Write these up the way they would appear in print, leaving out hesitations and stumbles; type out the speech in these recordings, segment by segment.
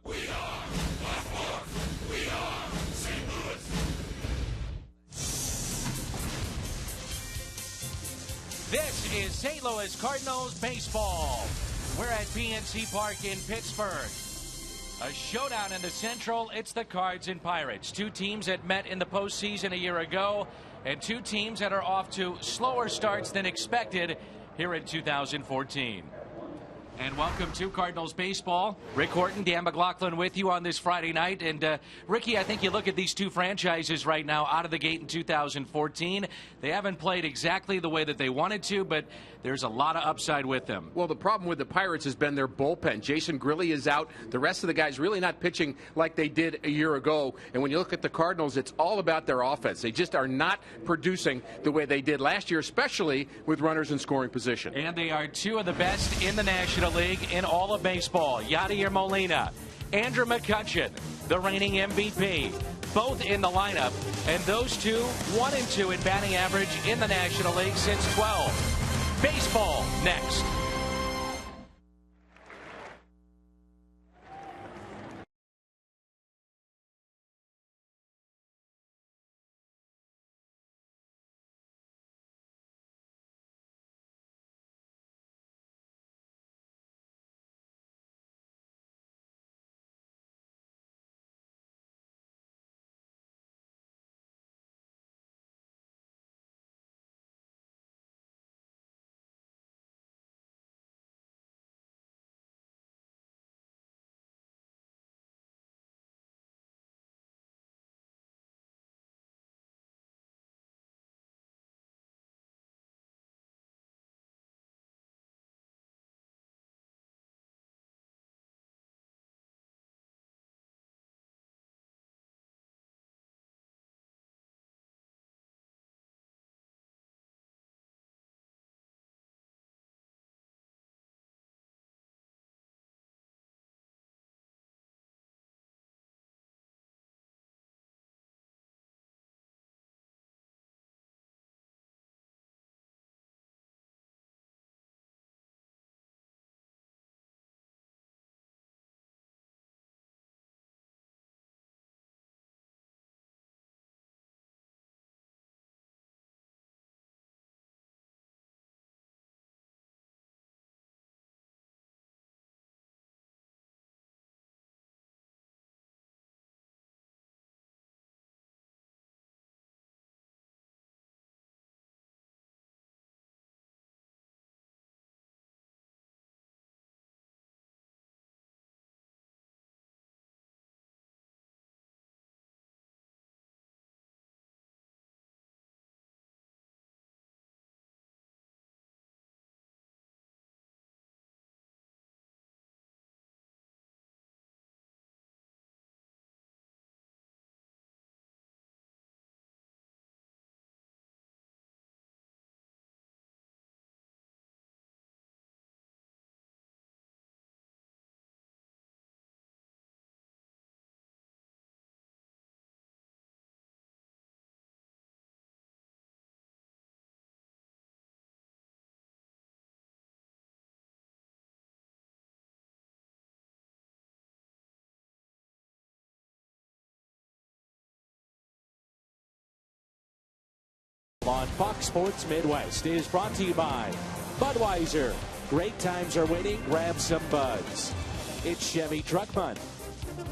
We are Baltimore. We are St. Louis. This is St. Louis Cardinals baseball. We're at PNC Park in Pittsburgh. A showdown in the Central. It's the Cards and Pirates. Two teams that met in the postseason a year ago, and two teams that are off to slower starts than expected here in 2014. And welcome to Cardinals baseball. Rick Horton, Dan McLaughlin with you on this Friday night. And Ricky, I think you look at these two franchises right now out of the gate in 2014. They haven't played exactly the way that they wanted to, but there's a lot of upside with them. Well, the problem with the Pirates has been their bullpen. Jason Grilli is out. The rest of the guys really not pitching like they did a year ago. And when you look at the Cardinals, it's all about their offense. They just are not producing the way they did last year, especially with runners in scoring position. And they are two of the best in the National League in all of baseball. Yadier Molina, Andrew McCutchen, the reigning MVP, both in the lineup. And those two, 1 and 2 in batting average in the National League since 12. Baseball next. On Fox Sports Midwest is brought to you by Budweiser. Great times are waiting. Grab some buds. It's Chevy Truck Month.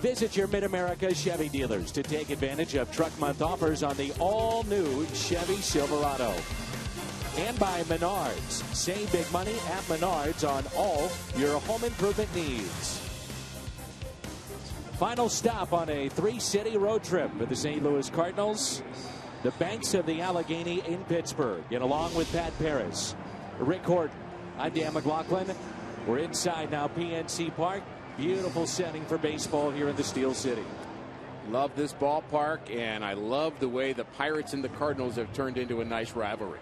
Visit your Mid-America Chevy dealers to take advantage of Truck Month offers on the all-new Chevy Silverado. And by Menards. Save big money at Menards on all your home improvement needs. Final stop on a 3-city road trip for the St. Louis Cardinals. The banks of the Allegheny in Pittsburgh. And along with Pat Paris, Rick Horton, I'm Dan McLaughlin. We're inside now PNC Park. Beautiful setting for baseball here in the Steel City. Love this ballpark, and I love the way the Pirates and the Cardinals have turned into a nice rivalry.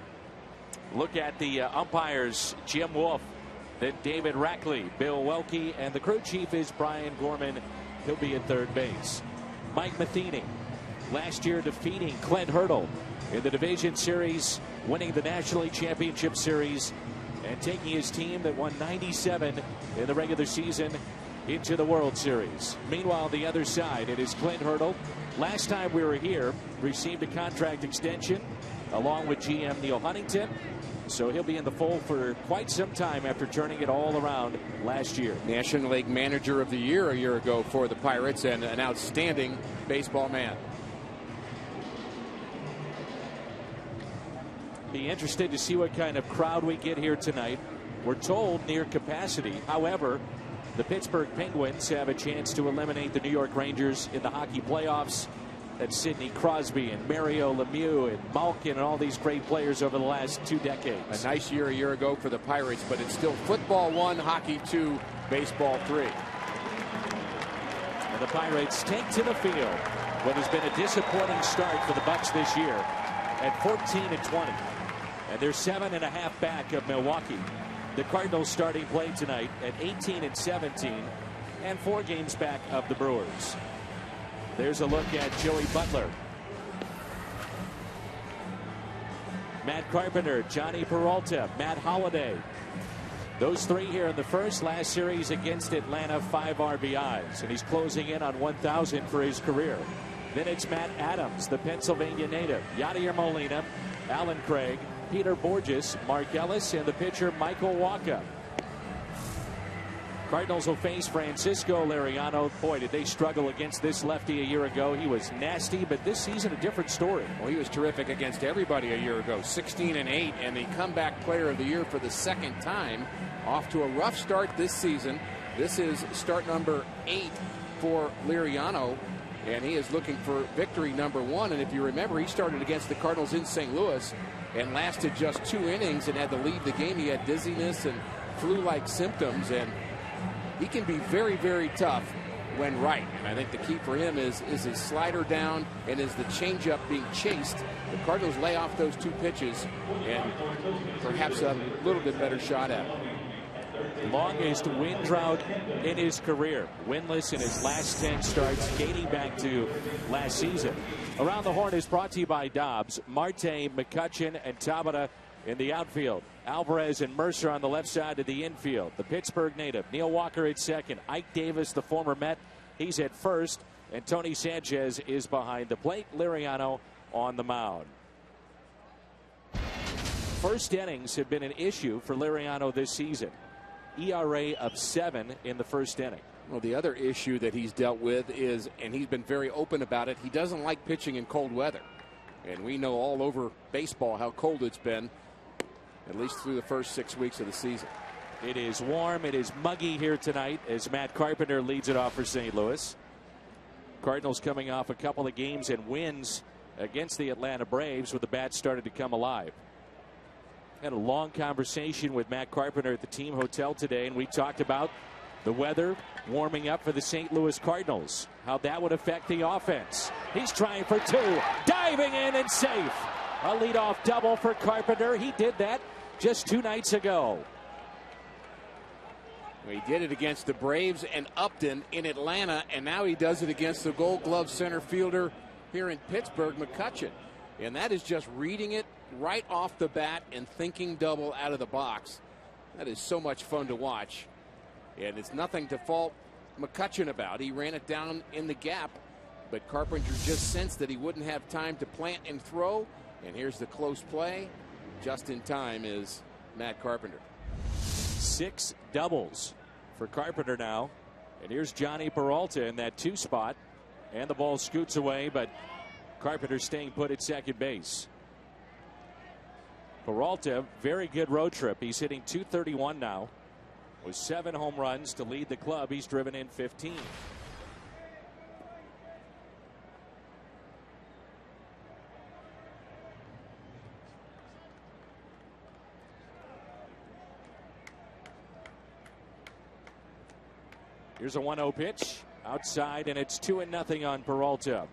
Look at the umpires, Jim Wolf, then David Rackley, Bill Welke, and the crew chief is Brian Gorman. He'll be at third base. Mike Matheny, last year defeating Clint Hurdle in the Division Series, winning the National League Championship Series, and taking his team that won 97 in the regular season into the World Series. Meanwhile, on the other side, it is Clint Hurdle. Last time we were here, received a contract extension along with GM Neil Huntington. So he'll be in the fold for quite some time after turning it all around last year. National League Manager of the Year a year ago for the Pirates, and an outstanding baseball man. Be interested to see what kind of crowd we get here tonight. We're told near capacity. However, the Pittsburgh Penguins have a chance to eliminate the New York Rangers in the hockey playoffs. That's Sidney Crosby and Mario Lemieux and Malkin and all these great players over the last 2 decades. A nice year a year ago for the Pirates, but it's still football 1, hockey 2, baseball 3. And the Pirates take to the field what has been a disappointing start for the Bucks this year at 14-20. And they're 7.5 back of Milwaukee. The Cardinals starting play tonight at 18-17 and 4 games back of the Brewers. There's a look at Joey Butler. Matt Carpenter, Johnny Peralta, Matt Holliday. Those 3 here in the first. Last series against Atlanta, 5 RBIs. And he's closing in on 1,000 for his career. Then it's Matt Adams, the Pennsylvania native. Yadier Molina, Alan Craig, Peter Borges, Mark Ellis, and the pitcher Michael Wacha. Cardinals will face Francisco Liriano. Boy, did they struggle against this lefty a year ago. He was nasty, but this season a different story. Well, he was terrific against everybody a year ago. 16-8, and the comeback player of the year for the 2nd time. Off to a rough start this season. This is start number 8 for Liriano, and he is looking for victory number 1. And if you remember, he started against the Cardinals in St. Louis and lasted just 2 innings and had to leave the game. He had dizziness and flu-like symptoms, and he can be very, very tough when right. And I think the key for him is his slider down and is the changeup being chased. The Cardinals lay off those 2 pitches and perhaps a little bit better shot at it. Longest win drought in his career. Winless in his last 10 starts dating back to last season. Around the Horn is brought to you by Dobbs, Marte, McCutchen, and Tabata in the outfield. Alvarez and Mercer on the left side of the infield. The Pittsburgh native, Neil Walker at second. Ike Davis, the former Met, he's at first. And Tony Sanchez is behind the plate. Liriano on the mound. First innings have been an issue for Liriano this season. ERA of 7 in the first inning. Well, the other issue that he's dealt with is, and he's been very open about it, he doesn't like pitching in cold weather. And we know all over baseball how cold it's been, at least through the first 6 weeks of the season. It is warm. It is muggy here tonight as Matt Carpenter leads it off for St. Louis. Cardinals coming off a couple of games and wins against the Atlanta Braves with the bats started to come alive. Had a long conversation with Matt Carpenter at the team hotel today, and we talked about the weather warming up for the St. Louis Cardinals, how that would affect the offense. He's trying for 2, diving in and safe. A leadoff double for Carpenter. He did that just 2 nights ago. He did it against the Braves and Upton in Atlanta, and now he does it against the Gold Glove center fielder here in Pittsburgh, McCutchen. And that is just reading it right off the bat and thinking double out of the box. That is so much fun to watch. And it's nothing to fault McCutchen about. He ran it down in the gap, but Carpenter just sensed that he wouldn't have time to plant and throw. And here's the close play. Just in time is Matt Carpenter. 6 doubles for Carpenter now. And here's Johnny Peralta in that 2 spot. And the ball scoots away, but Carpenter staying put at second base. Peralta, very good road trip. He's hitting .231 now. With 7 home runs to lead the club. He's driven in 15. Here's a 1-0 pitch outside, and it's 2-0 on Peralta.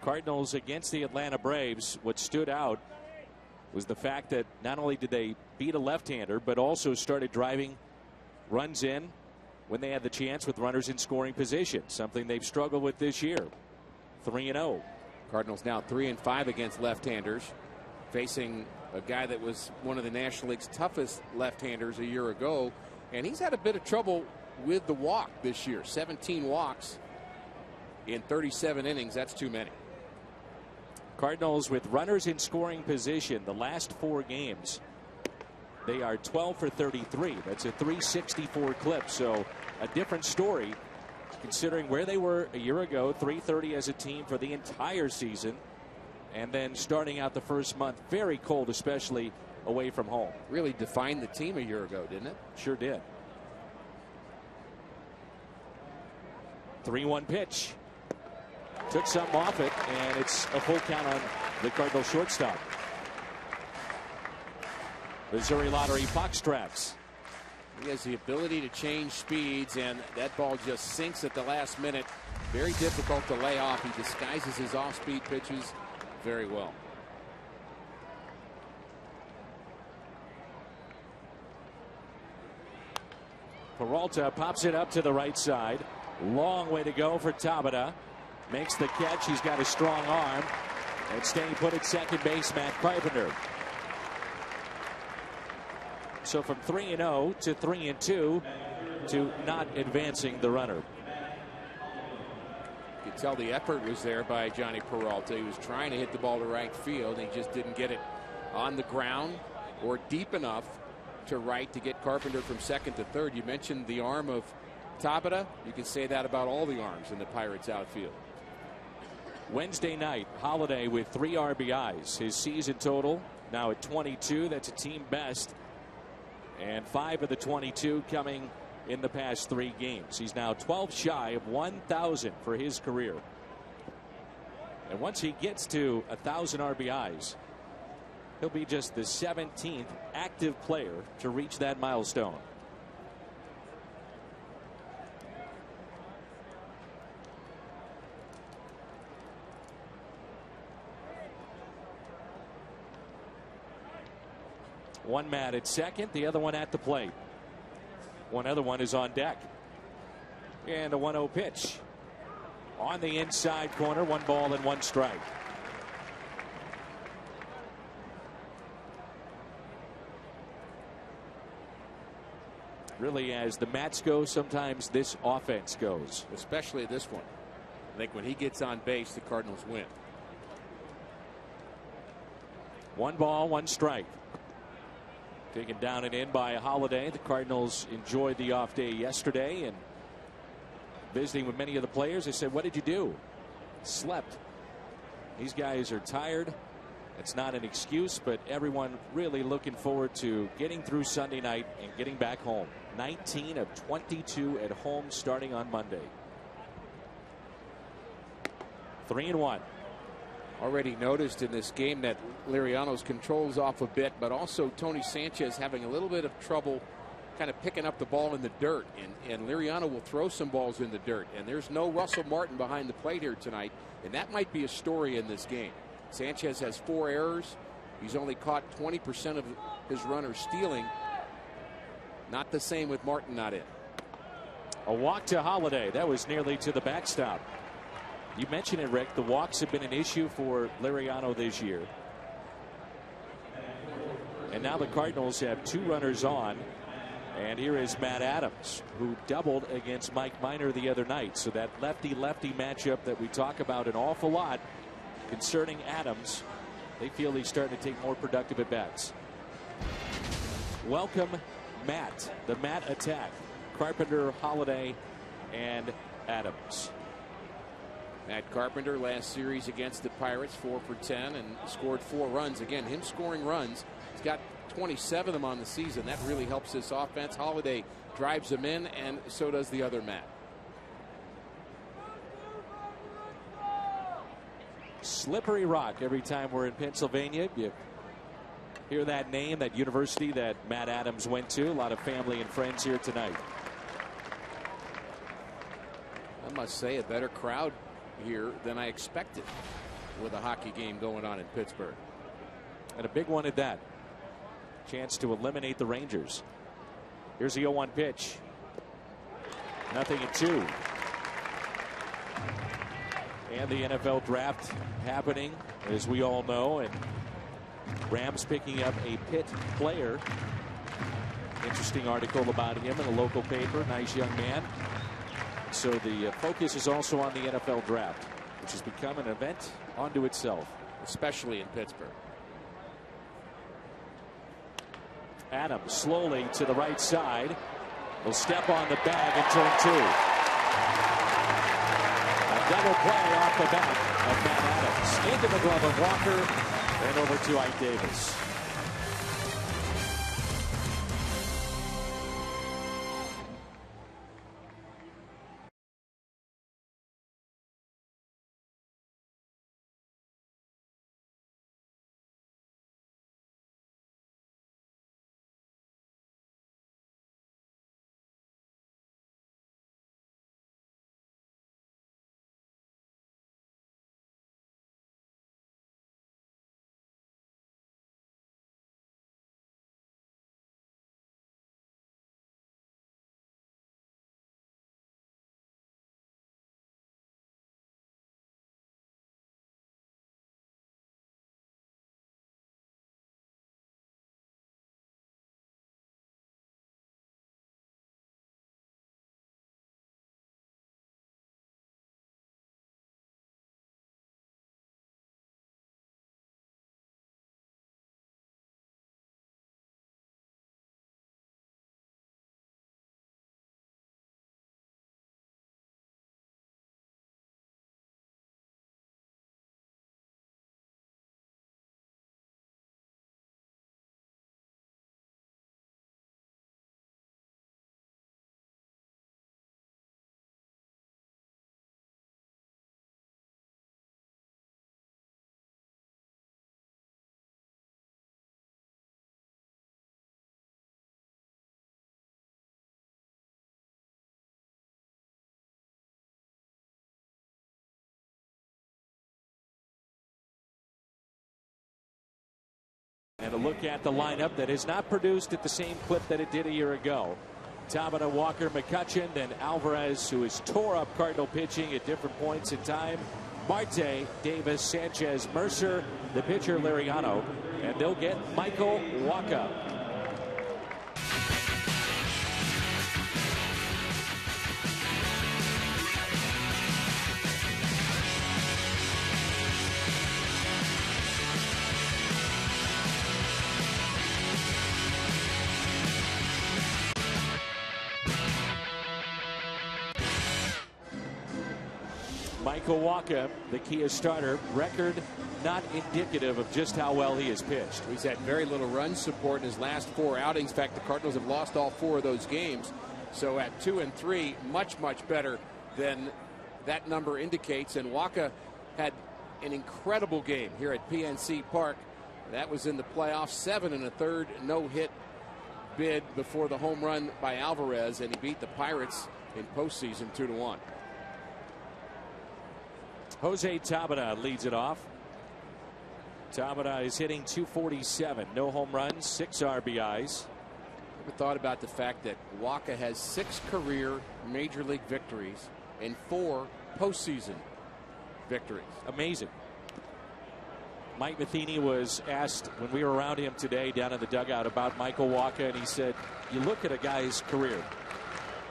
Cardinals against the Atlanta Braves. What stood out was the fact that not only did they beat a left-hander, but also started driving runs in when they had the chance with runners in scoring position, something they've struggled with this year. 3-0. Cardinals now 3-5 against left-handers. facing a guy that was one of the National League's toughest left-handers a year ago, and he's had a bit of trouble with the walk this year. 17 walks in 37 innings. That's too many. Cardinals with runners in scoring position the last 4 games. They are 12 for 33. That's a 364 clip. So a different story considering where they were a year ago. 330 as a team for the entire season. And then starting out the first month very cold, especially away from home. Really defined the team a year ago, didn't it? Sure did. 3-1 pitch. Took some off it, and it's a full count on the Cardinal shortstop. Missouri Lottery Foxtrax. He has the ability to change speeds, and that ball just sinks at the last minute. Very difficult to lay off. He disguises his off-speed pitches very well. Peralta pops it up to the right side. Long way to go for Tabata. Makes the catch. He's got a strong arm. And staying put at second base, Matt Carpenter. So from 3-0 to 3-2 to not advancing the runner. You could tell the effort was there by Johnny Peralta. He was trying to hit the ball to right field. And he just didn't get it on the ground or deep enough to right to get Carpenter from second to third. You mentioned the arm of Tabata. You can say that about all the arms in the Pirates outfield. Wednesday night, Holiday with 3 RBIs. His season total now at 22. That's a team best. And 5 of the 22 coming in the past 3 games. He's now 12 shy of 1,000 for his career. And once he gets to 1,000 RBIs, he'll be just the 17th active player to reach that milestone. One man at second, the other one at the plate. One other one is on deck. And a 1-0 pitch. On the inside corner, 1 ball and 1 strike. Really, as the Mats go, sometimes this offense goes. Especially this one. I think when he gets on base, the Cardinals win. 1 ball, 1 strike. Taken down and in by Holiday. The Cardinals enjoyed the off day yesterday, and visiting with many of the players, they said, "What did you do?" Slept. These guys are tired. It's not an excuse, but everyone really looking forward to getting through Sunday night and getting back home. 19 of 22 at home starting on Monday. 3-1. Already noticed in this game that Liriano's controls off a bit, but also Tony Sanchez having a little bit of trouble kind of picking up the ball in the dirt, and Liriano will throw some balls in the dirt, and there's no Russell Martin behind the plate here tonight, and that might be a story in this game. Sanchez has 4 errors. He's only caught 20% of his runners stealing. Not the same with Martin not in. A walk to Holiday. That was nearly to the backstop. You mentioned it, Rick. The walks have been an issue for Liriano this year. And now the Cardinals have 2 runners on. And here is Matt Adams, who doubled against Mike Minor the other night. So that lefty-lefty matchup that we talk about an awful lot concerning Adams, they feel he's starting to take more productive at bats. Welcome, Matt. The Matt attack. Carpenter, Holiday, and Adams. Matt Carpenter last series against the Pirates, 4 for 10 and scored 4 runs. Again, him scoring runs. He's got 27 of them on the season. That really helps this offense. Holiday drives them in, and so does the other Matt. Slippery Rock every time we're in Pennsylvania. You hear that name, that university that Matt Adams went to. A lot of family and friends here tonight. I must say, a better crowd here than I expected with a hockey game going on in Pittsburgh. And a big one at that. Chance to eliminate the Rangers. Here's the 0-1 pitch. 0-2. And the NFL draft happening, as we all know, and Rams picking up a Pitt player. Interesting article about him in a local paper. Nice young man. So the focus is also on the NFL draft, which has become an event unto itself, especially in Pittsburgh. Adams slowly to the right side. Will step on the bag and turn two. A double play off the back of Matt Adams. Into the glove of Walker and over to Ike Davis. And a look at the lineup that has not produced at the same clip that it did a year ago. Tabata, Walker, McCutchen, then Alvarez, who has tore up Cardinal pitching at different points in time. Marte, Davis, Sanchez, Mercer, the pitcher Liriano, and they'll get Michael Wacha. Michael Wacha, the Kia starter, record not indicative of just how well he has pitched. He's had very little run support in his last 4 outings. In fact, the Cardinals have lost all 4 of those games. So at 2-3, much better than that number indicates. And Wacha had an incredible game here at PNC Park. That was in the playoffs, 7 1/3 no-hit bid before the home run by Alvarez, and he beat the Pirates in postseason 2-1. Jose Tabata leads it off. Tabata is hitting .247, no home runs, 6 RBIs. Ever thought about the fact that Wacha has 6 career major league victories and 4 postseason victories? Amazing. Mike Matheny was asked when we were around him today down in the dugout about Michael Wacha, and he said, you look at a guy's career,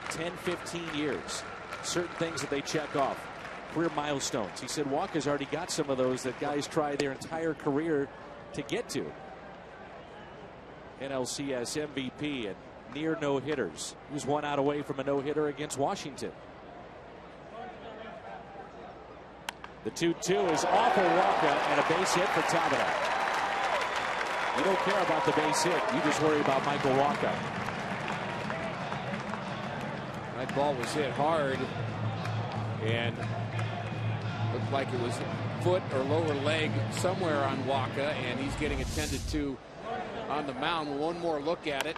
10-15 years, certain things that they check off, career milestones. He said Walker's already got some of those that guys try their entire career to get to. NLCS MVP and near no-hitters. He was 1 out away from a no-hitter against Washington. The 2-2 is off of Wacha and a base hit for Tabata. You don't care about the base hit. You just worry about Michael Wacha. That ball was hit hard and looked like it was foot or lower leg somewhere on Wacha, and he's getting attended to on the mound. One more look at it.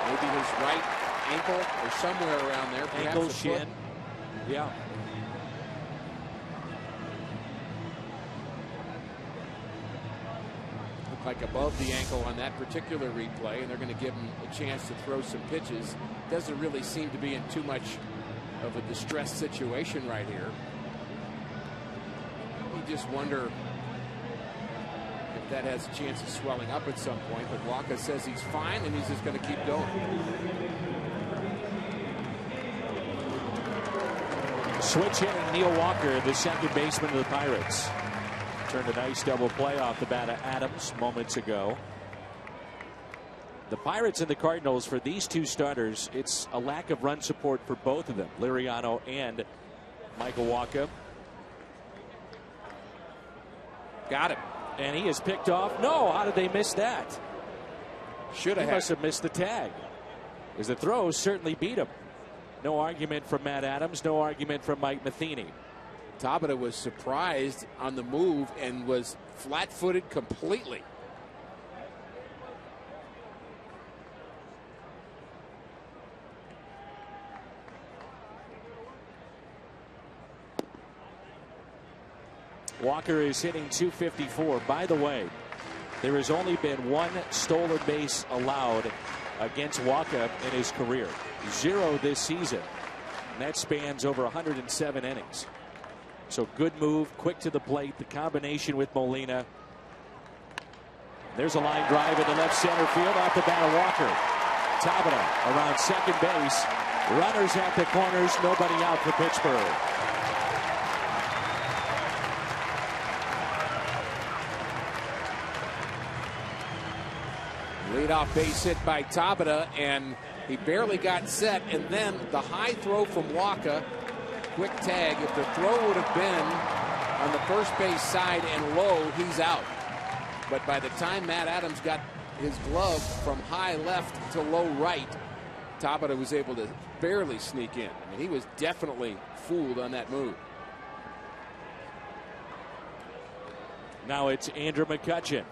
Maybe his right ankle or somewhere around there. Perhaps ankle, shin. Yeah. Looked like above the ankle on that particular replay, and they're going to give him a chance to throw some pitches. Doesn't really seem to be in too much of a distressed situation right here. You just wonder if that has a chance of swelling up at some point. But Walker says he's fine and he's just going to keep going. Switch hitting Neil Walker, the second baseman of the Pirates. Turned a nice double play off the bat of Adams moments ago. The Pirates and the Cardinals, for these two starters, it's a lack of run support for both of them, Liriano and Michael Wacha. Got him. And he is picked off. No, how did they miss that? Should have. He must have missed the tag. As the throws certainly beat him. No argument from Matt Adams, no argument from Mike Matheny. Tabata was surprised on the move and was flat-footed completely. Walker is hitting .254. By the way, there has only been one stolen base allowed against Wacha in his career. 0 this season. And that spans over 107 innings. So good move, quick to the plate, the combination with Molina. There's a line drive into left center field off the bat of Walker. Tabata around second base. Runners at the corners, nobody out for Pittsburgh. Leadoff base hit by Tabata, and he barely got set. And then the high throw from Wacha, quick tag. If the throw would have been on the first base side and low, he's out. But by the time Matt Adams got his glove from high left to low right, Tabata was able to barely sneak in. I mean, he was definitely fooled on that move. Now it's Andrew McCutchen.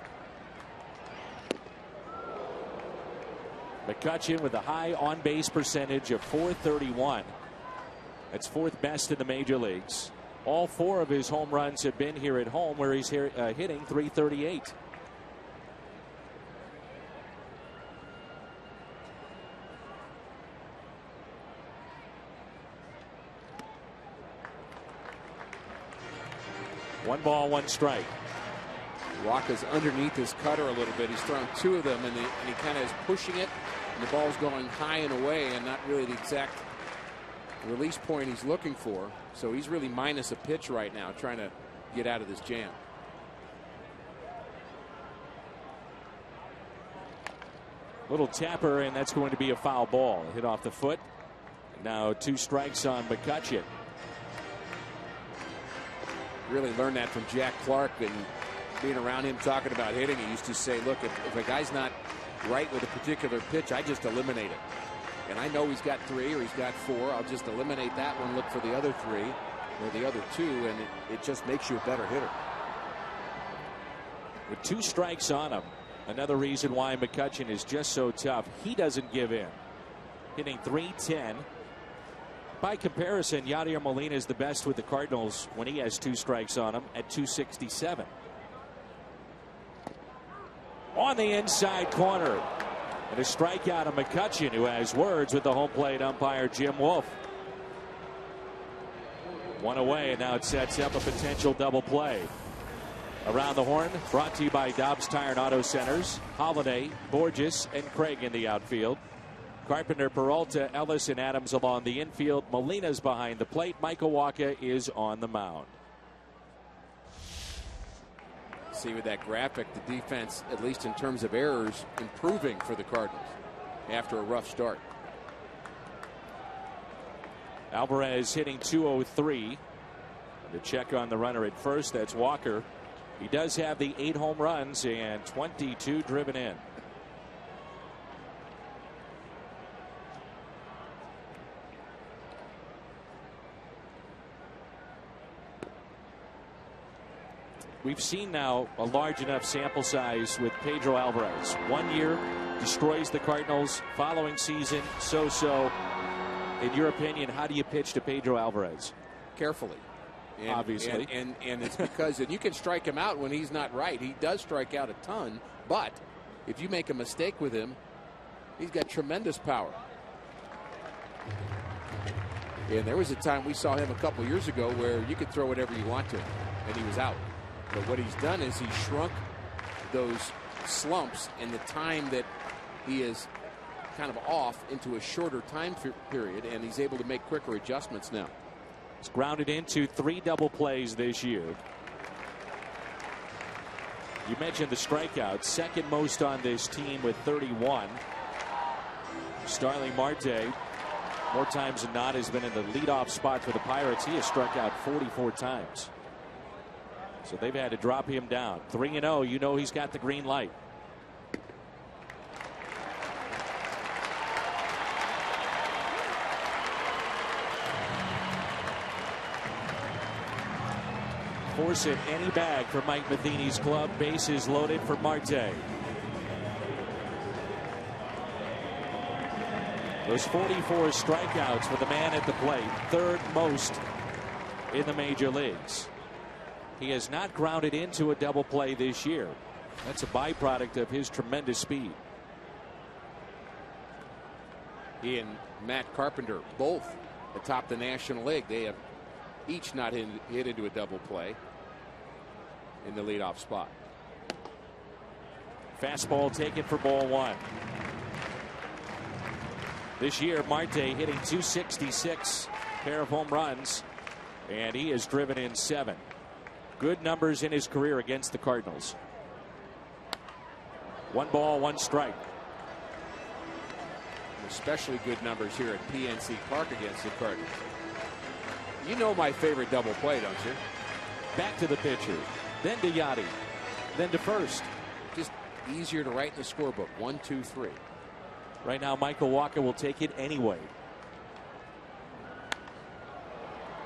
McCutchen with a high on-base percentage of .431. That's fourth best in the major leagues. All 4 of his home runs have been here at home, where he's hitting .338. One ball, one strike. Walker's underneath his cutter a little bit. He's thrown 2 of them, and he kind of is pushing it, and the ball's going high and away and not really the exact release point he's looking for. So he's really minus a pitch right now, trying to get out of this jam. Little tapper, and that's going to be a foul ball. Hit off the foot. Now 2 strikes on McCutchen. Really learned that from Jack Clark, and being around him talking about hitting. He used to say, look, if a guy's not right with a particular pitch, I just eliminate it. And I know he's got 3 or he's got 4. I'll just eliminate that one, look for the other 3 or the other 2, and it just makes you a better hitter. With 2 strikes on him, another reason why McCutchen is just so tough. He doesn't give in. Hitting .310. By comparison, Yadier Molina is the best with the Cardinals when he has 2 strikes on him at .267. On the inside corner. And a strikeout of McCutchen, who has words with the home plate umpire Jim Wolf. 1 away, and now it sets up a potential double play. Around the horn, brought to you by Dobbs Tire and Auto Centers. Holiday, Borges, and Craig in the outfield. Carpenter, Peralta, Ellis, and Adams along the infield. Molina's behind the plate. Michael Wacha is on the mound. See with that graphic, the defense, at least in terms of errors, improving for the Cardinals after a rough start. Alvarez hitting .203. To check on the runner at first, that's Walker. He does have the 8 home runs and 22 driven in. We've seen now a large enough sample size with Pedro Alvarez. 1 year destroys the Cardinals. Following season, so-so. In your opinion, how do you pitch to Pedro Alvarez? Carefully. And, obviously. And it's because and you can strike him out when he's not right. He does strike out a ton, but if you make a mistake with him, he's got tremendous power. And there was a time we saw him a couple years ago where you could throw whatever you want to him, and he was out. But what he's done is he's shrunk those slumps and the time that he is kind of off into a shorter time period, and he's able to make quicker adjustments now. He's grounded into 3 double plays this year. You mentioned the strikeouts, second most on this team with 31. Starling Marte, more times than not, has been in the leadoff spot for the Pirates. He has struck out 44 times. So they've had to drop him down. 3-0, you know he's got the green light. Force it any bag for Mike Matheny's club. Bases loaded for Marte. Those 44 strikeouts for the man at the plate, third most in the major leagues. He has not grounded into a double play this year. That's a byproduct of his tremendous speed. He and Matt Carpenter both atop the National League. They have each not hit into a double play in the leadoff spot. Fastball taken for ball 1. This year, Marte hitting .266, pair of home runs, and he has driven in 7. Good numbers in his career against the Cardinals. 1 ball, 1 strike. Especially good numbers here at PNC Park against the Cardinals. You know my favorite double play, don't you? Back to the pitcher, then to Yachty, then to first. Just easier to write in the scorebook. 1, 2, 3. Right now, Michael Wacha will take it anyway.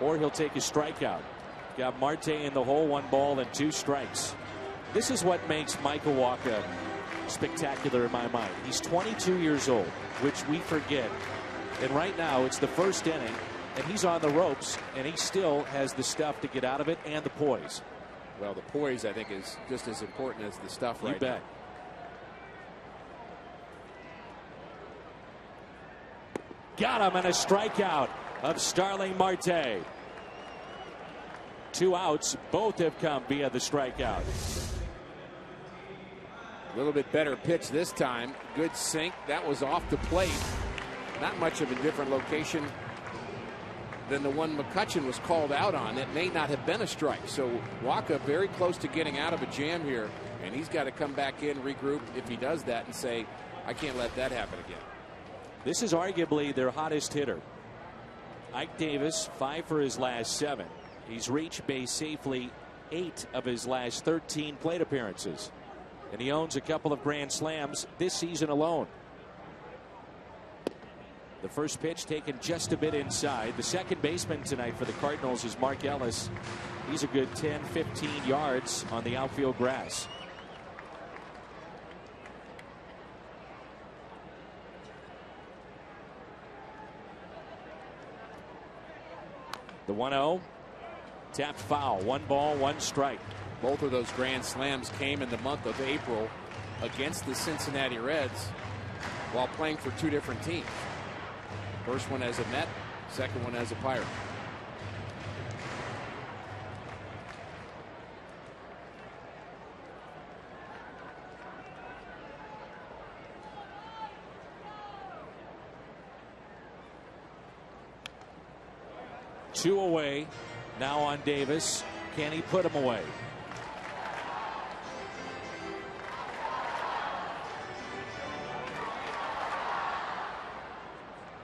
Or he'll take a strikeout. Got Marte in the hole, 1 ball and 2 strikes. This is what makes Michael Wacha spectacular in my mind. He's 22 years old, which we forget. And right now, it's the first inning, and he's on the ropes, and he still has the stuff to get out of it and the poise. Well, the poise, I think, is just as important as the stuff right now. You bet. Got him, and a strikeout of Starling Marte. 2 outs, both have come via the strikeout. A little bit better pitch this time. Good sink. That was off the plate. Not much of a different location than the one McCutchen was called out on. It may not have been a strike. So Wacha very close to getting out of a jam here, and he's got to come back in, regroup if he does that, and say, I can't let that happen again. This is arguably their hottest hitter. Ike Davis, 5 for his last 7. He's reached base safely 8 of his last 13 plate appearances. And he owns a couple of grand slams this season alone. The first pitch taken just a bit inside. The second baseman tonight for the Cardinals is Mark Ellis. He's a good 10-15 yards on the outfield grass. The 1-0 tapped foul. 1 ball, 1 strike. Both of those grand slams came in the month of April against the Cincinnati Reds while playing for 2 different teams. First one as a Met, second one as a Pirate. Two away now on Davis. Can he put him away?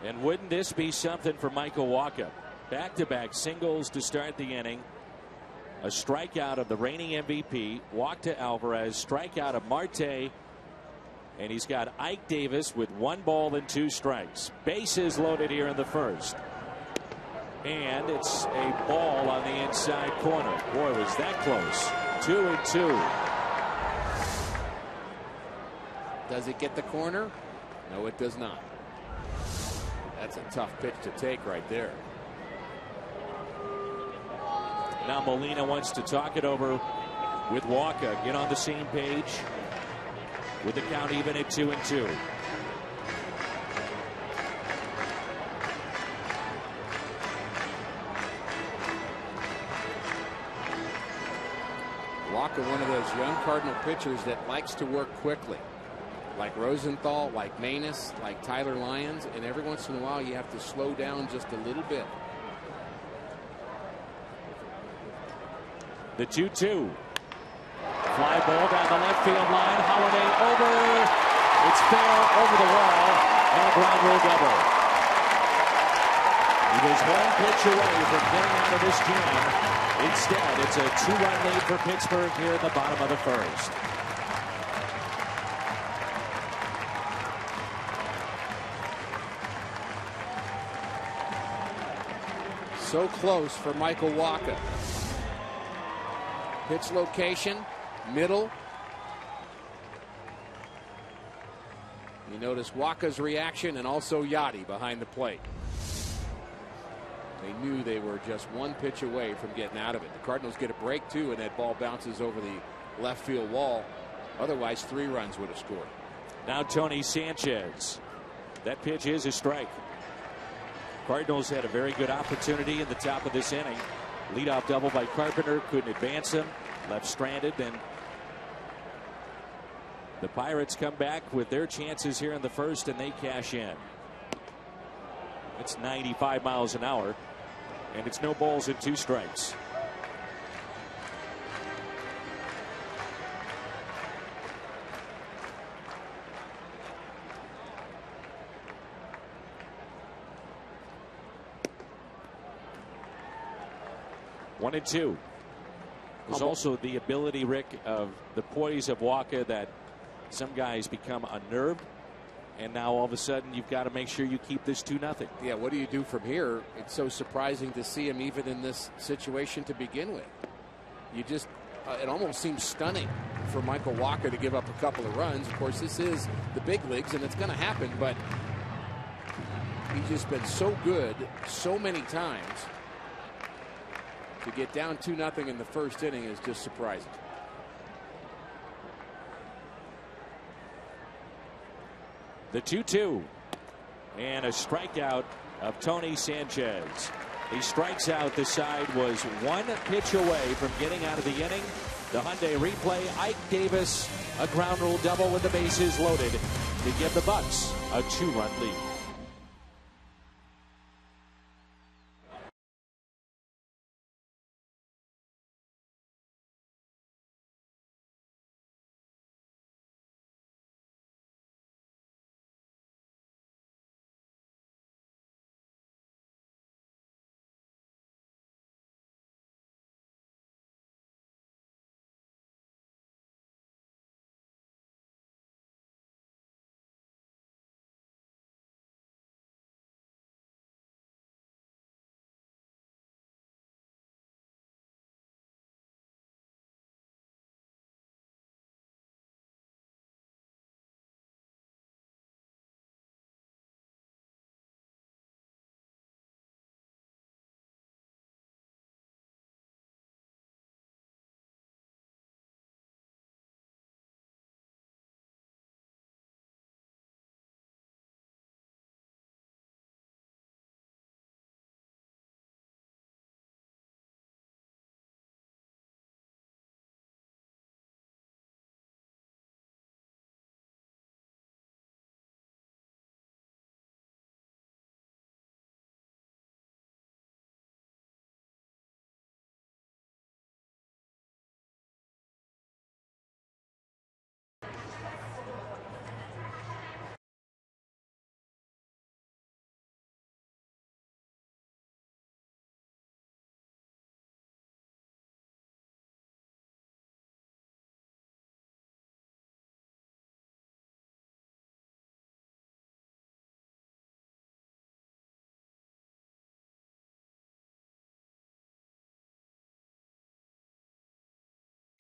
And wouldn't this be something for Michael Wacha? Back-to-back singles to start the inning. A strikeout of the reigning MVP, walk to Alvarez, strikeout of Marte, and he's got Ike Davis with 1 ball and 2 strikes. Bases loaded here in the first. And it's a ball on the inside corner. Boy, was that close. 2-2. Does it get the corner? No, it does not. That's a tough pitch to take right there. Now Molina wants to talk it over with Wacha. Get on the same page with the count even at 2-2. Wacha one of those young Cardinal pitchers that likes to work quickly, like Rosenthal, like Manus, like Tyler Lyons, and every once in a while you have to slow down just a little bit. The 2-2. Fly ball down the left field line. Holiday over. It's fair over the wall. And a ground rule double. He was one pitch away from getting out of this jam. Instead, it's a 2-run lead for Pittsburgh here in the bottom of the first. So close for Michael Wacha. Pitch location, middle. You notice Wacha's reaction and also Yachty behind the plate. They knew they were just one pitch away from getting out of it. The Cardinals get a break too, and that ball bounces over the left field wall. Otherwise, 3 runs would have scored. Now Tony Sanchez. That pitch is a strike. Cardinals had a very good opportunity in the top of this inning. Leadoff double by Carpenter, couldn't advance him, left stranded, and the Pirates come back with their chances here in the first, and they cash in. It's 95 miles an hour, and it's no balls and 2 strikes. One and 2. There's also the ability, Rick, of the poise of Wacha that some guys become unnerved, and now all of a sudden you've got to make sure you keep this 2-0. Yeah, what do you do from here? It's so surprising to see him even in this situation to begin with. You just, it almost seems stunning for Michael Wacha to give up a couple of runs. Of course, this is the big leagues, and it's going to happen, but he's just been so good so many times. To get down 2-0 in the first inning is just surprising. The 2-2 and a strikeout of Tony Sanchez. He strikes out. The side was 1 pitch away from getting out of the inning. The Hyundai replay. Ike Davis, a ground rule double with the bases loaded to give the Bucks a 2-run lead.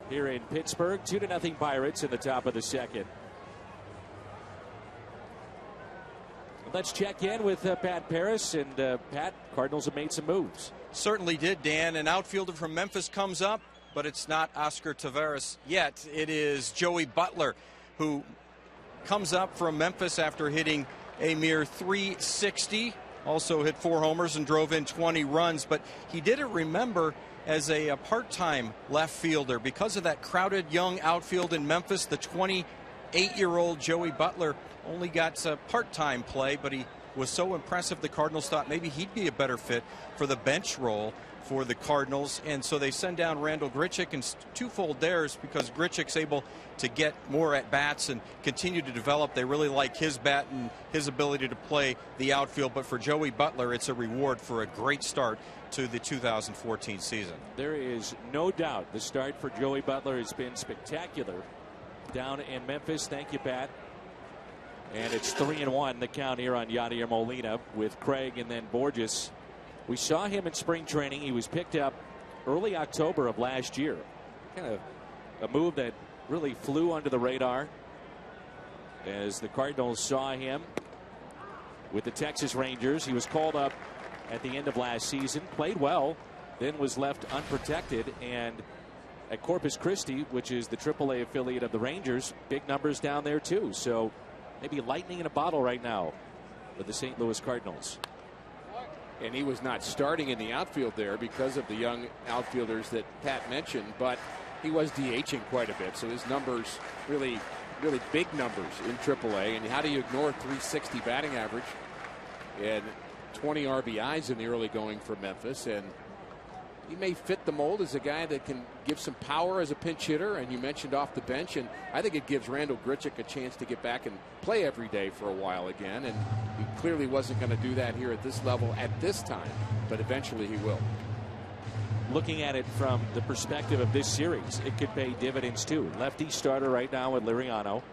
Here in Pittsburgh, 2-0 Pirates in the top of the second. Let's check in with Pat Paris. And Pat, Cardinals have made some moves. Certainly did, Dan. An outfielder from Memphis comes up, but it's not Oscar Taveras yet. It is Joey Butler, who comes up from Memphis after hitting a mere .360. Also hit 4 homers and drove in 20 runs. But he didn't remember as a part-time left fielder because of that crowded young outfield in Memphis. The 28-year-old Joey Butler only got part-time play, but he was so impressive the Cardinals thought maybe he'd be a better fit for the bench role for the Cardinals, and so they send down Randal Grichuk, and twofold theirs because Grichuk's able to get more at bats and continue to develop. They really like his bat and his ability to play the outfield, but for Joey Butler it's a reward for a great start to the 2014 season. There is no doubt the start for Joey Butler has been spectacular down in Memphis. Thank you, Pat. And it's 3-1 the count here on Yadier Molina with Craig and then Borges. We saw him in spring training. He was picked up early October of last year. Kind of a move that really flew under the radar as the Cardinals saw him with the Texas Rangers. He was called up at the end of last season, played well, then was left unprotected, and at Corpus Christi, which is the AAA affiliate of the Rangers, big numbers down there too. So maybe lightning in a bottle right now for the St. Louis Cardinals. And he was not starting in the outfield there because of the young outfielders that Pat mentioned, but he was DHing quite a bit. So his numbers really big numbers in AAA. And how do you ignore 360 batting average and 20 RBIs in the early going for Memphis? And he may fit the mold as a guy that can give some power as a pinch hitter, and you mentioned off the bench, and I think it gives Randal Grichuk a chance to get back and play every day for a while again, and he clearly wasn't going to do that here at this level at this time, but eventually he will. Looking at it from the perspective of this series, it could pay dividends too. Lefty starter right now with Liriano,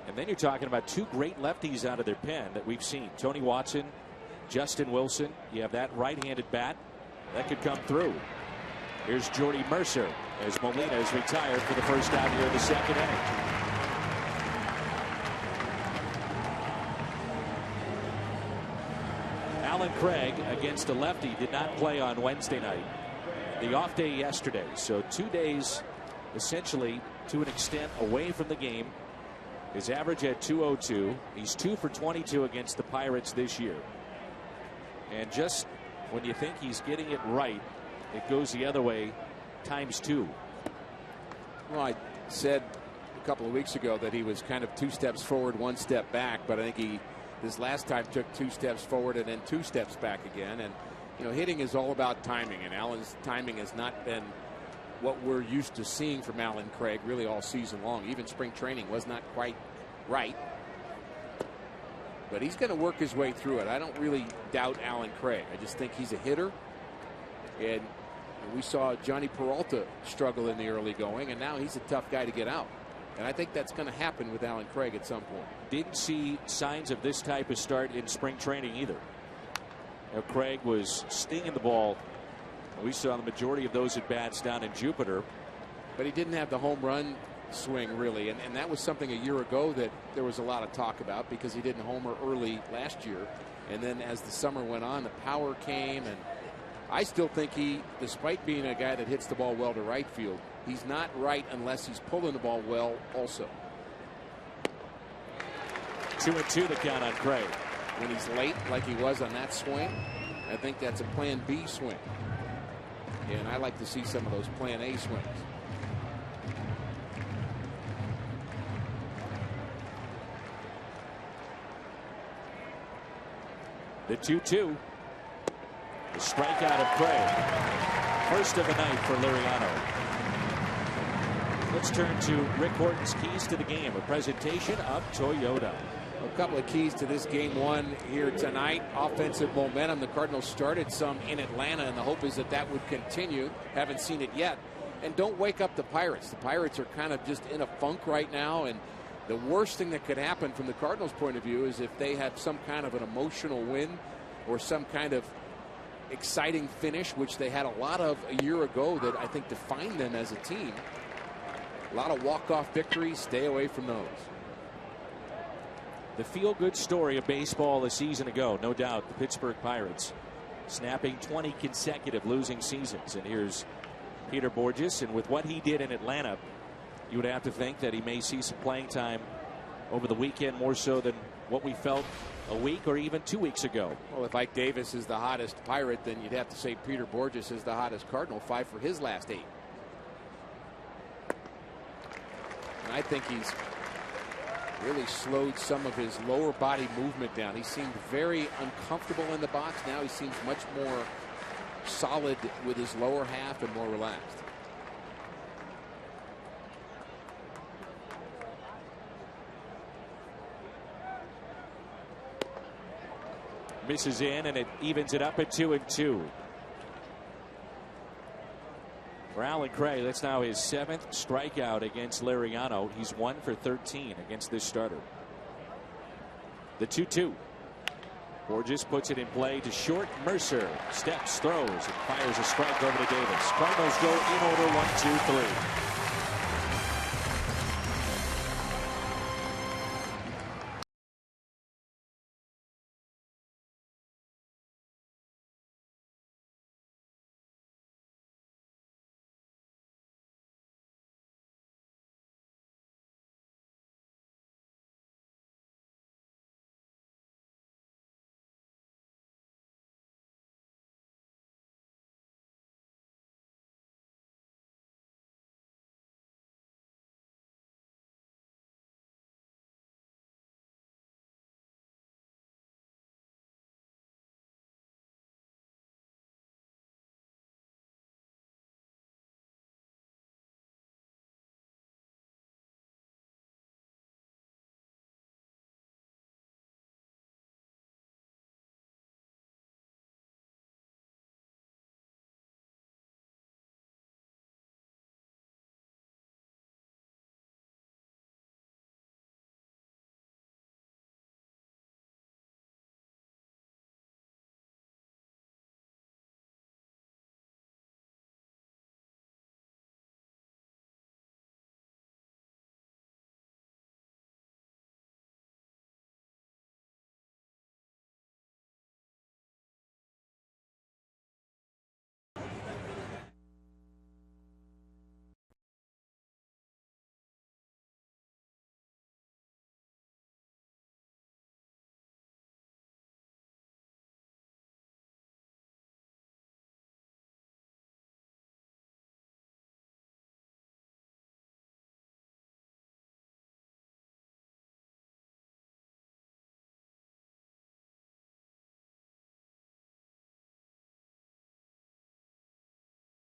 and then you're talking about two great lefties out of their pen that we've seen. Tony Watson, Justin Wilson. You have that right-handed bat that could come through. Here's Jordy Mercer as Molina is retired for the first out here of the second inning. Alan Craig against a lefty did not play on Wednesday night. The off day yesterday, so 2 days essentially to an extent away from the game. His average at .202. He's 2 for 22 against the Pirates this year. And just when you think he's getting it right, it goes the other way ×2. Well, I said a couple of weeks ago that he was kind of 2 steps forward, 1 step back, but I think he this last time took 2 steps forward and then 2 steps back again. And you know, hitting is all about timing, and Alan's timing has not been what we're used to seeing from Alan Craig really all season long. Even spring training was not quite right. But he's going to work his way through it. I don't really doubt Alan Craig. I just think he's a hitter. And we saw Johnny Peralta struggle in the early going, and now he's a tough guy to get out. And I think that's going to happen with Alan Craig at some point. Didn't see signs of this type of start in spring training either. Now, Craig was stinging the ball. We saw the majority of those at bats down in Jupiter. But he didn't have the home run swing really, and that was something a year ago that there was a lot of talk about because he didn't homer early last year, and then as the summer went on, the power came, and I still think he, despite being a guy that hits the ball well to right field, he's not right unless he's pulling the ball well also. 2-2 the count on Craig. When he's late like he was on that swing, I think that's a plan B swing, and I like to see some of those plan A swings. The 2-2. The strikeout of Craig. First of the night for Liriano. Let's turn to Rick Horton's keys to the game. A presentation of Toyota. A couple of keys to this game one here tonight. Offensive momentum. The Cardinals started some in Atlanta, and the hope is that that would continue. Haven't seen it yet. And don't wake up the Pirates. The Pirates are kind of just in a funk right now, and the worst thing that could happen from the Cardinals' point of view is if they have some kind of an emotional win or some kind of exciting finish, which they had a lot of a year ago that I think defined them as a team. A lot of walk-off victories. Stay away from those. The feel-good story of baseball a season ago, no doubt, the Pittsburgh Pirates snapping 20 consecutive losing seasons. And here's Peter Borges, and with what he did in Atlanta, you would have to think that he may see some playing time over the weekend, more so than what we felt a week or even 2 weeks ago. Well, if Ike Davis is the hottest Pirate, then you'd have to say Peter Borges is the hottest Cardinal. 5 for his last 8. And I think he's really slowed some of his lower body movement down. He seemed very uncomfortable in the box. Now he seems much more solid with his lower half and more relaxed. Misses in, and it evens it up at 2-2. For Alan Cray, that's now his 7th strikeout against Liriano. He's 1 for 13 against this starter. The 2-2. Borges puts it in play to short. Mercer steps, throws, and fires a strike over to Davis. Cardinals go in order 1, 2, 3.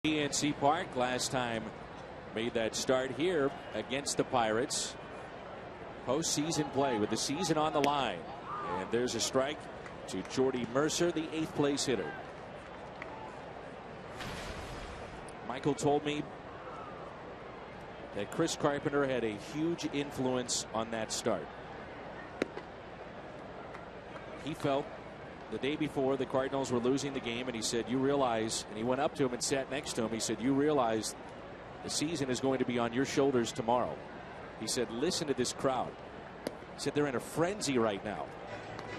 PNC Park last time made that start here against the Pirates. Postseason play with the season on the line. And there's a strike to Jordy Mercer, the 8th place hitter. Michael told me that Chris Carpenter had a huge influence on that start. He felt the day before the Cardinals were losing the game, and he said, you realize, and he went up to him and sat next to him. He said, you realize the season is going to be on your shoulders tomorrow. He said, listen to this crowd. He said, they're in a frenzy right now.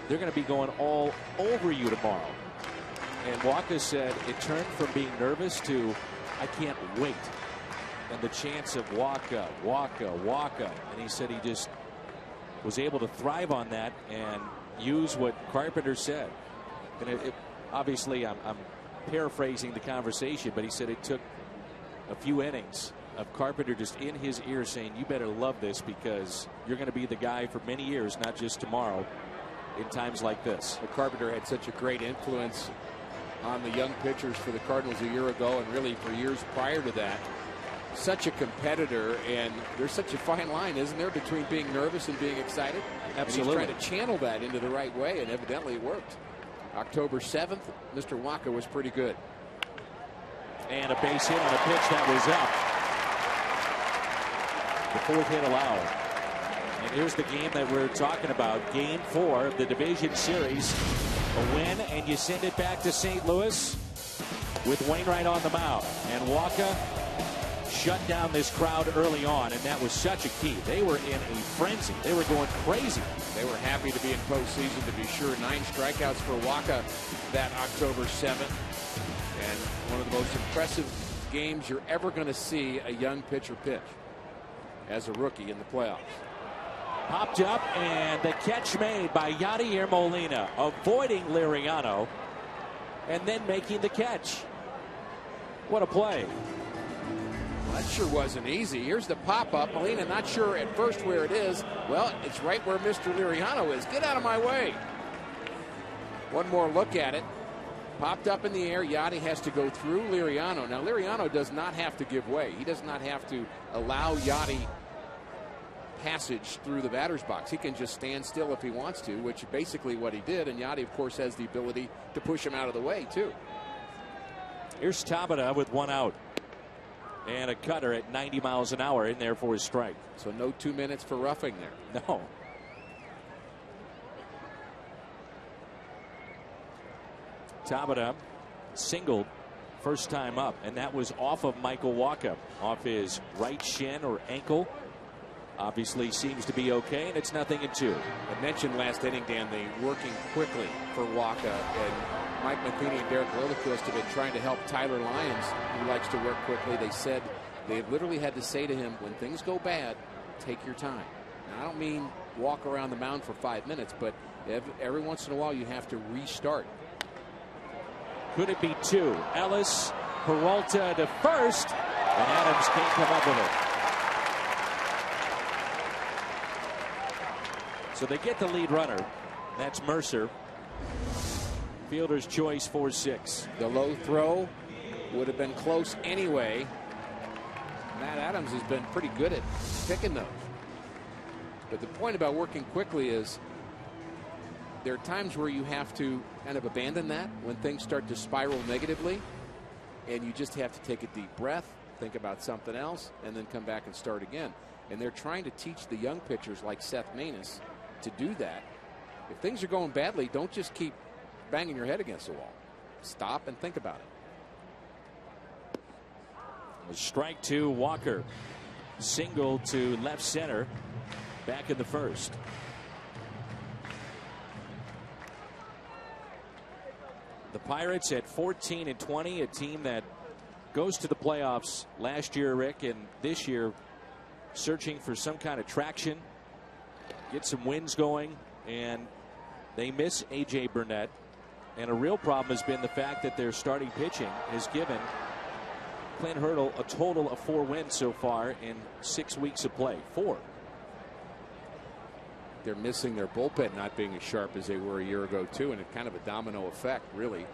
They're going to be going all over you tomorrow. And Waka said it turned from being nervous to, I can't wait. And the chants of Waka, Waka, Waka. And he said he just was able to thrive on that and use what Carpenter said. And obviously I'm paraphrasing the conversation, but he said it took a few innings of Carpenter just in his ear saying, you better love this because you're going to be the guy for many years, not just tomorrow, in times like this. Well, Carpenter had such a great influence on the young pitchers for the Cardinals a year ago, and really for years prior to that. Such a competitor, and there's such a fine line, isn't there, between being nervous and being excited? Absolutely. And he's trying to channel that into the right way, and evidently it worked. October 7th, Mr. Waka was pretty good. And a base hit on a pitch that was up. The 4th hit allowed. And here's the game that we're talking about. Game 4 of the division series. A win, and you send it back to St. Louis with Wainwright on the mound. And Waka shut down this crowd early on, and that was such a key. They were in a frenzy. They were going crazy. They were happy to be in postseason, to be sure. 9 strikeouts for Waka that October 7th. And one of the most impressive games you're ever going to see a young pitcher pitch as a rookie in the playoffs. Popped up, and the catch made by Yadier Molina, avoiding Liriano, and then making the catch. What a play. That sure wasn't easy. Here's the pop-up. Molina not sure at first where it is. Well, it's right where Mr. Liriano is. Get out of my way. One more look at it. Popped up in the air. Yadi has to go through Liriano. Now, Liriano does not have to give way. He does not have to allow Yadi passage through the batter's box. He can just stand still if he wants to, which is basically what he did. And Yadi, of course, has the ability to push him out of the way, too. Here's Tabata with one out. And a cutter at 90 miles an hour in there for his strike. So no 2 minutes for roughing there. No. Tabata singled first time up, and that was off of Michael Wacha, off his right shin or ankle. Obviously seems to be okay, and it's 0-2. I mentioned last inning, Dan, the working quickly for Wacha, and Mike Matheny and Derek Lilliquist have been trying to help Tyler Lyons, who likes to work quickly. They said they literally had to say to him, when things go bad, take your time. Now, I don't mean walk around the mound for 5 minutes, but every once in a while you have to restart. Could it be two? Ellis, Peralta to first, and Adams can't come up with it. So they get the lead runner. That's Mercer. Fielder's choice 4-6. The low throw would have been close anyway. Matt Adams has been pretty good at picking those. But the point about working quickly is there are times where you have to kind of abandon that when things start to spiral negatively, and you just have to take a deep breath, think about something else, and then come back and start again. And they're trying to teach the young pitchers like Seth Maness to do that. If things are going badly, don't just keep banging your head against the wall. Stop and think about it. A strike to Walker. Single to left center. Back in the first. The Pirates at 14-20, a team that goes to the playoffs last year, Rick, and this year searching for some kind of traction, get some wins going, and they miss A.J. Burnett. And a real problem has been the fact that their starting pitching has given Clint Hurdle a total of 4 wins so far in 6 weeks of play. 4. They're missing their bullpen not being as sharp as they were a year ago, too, and it's kind of a domino effect, really.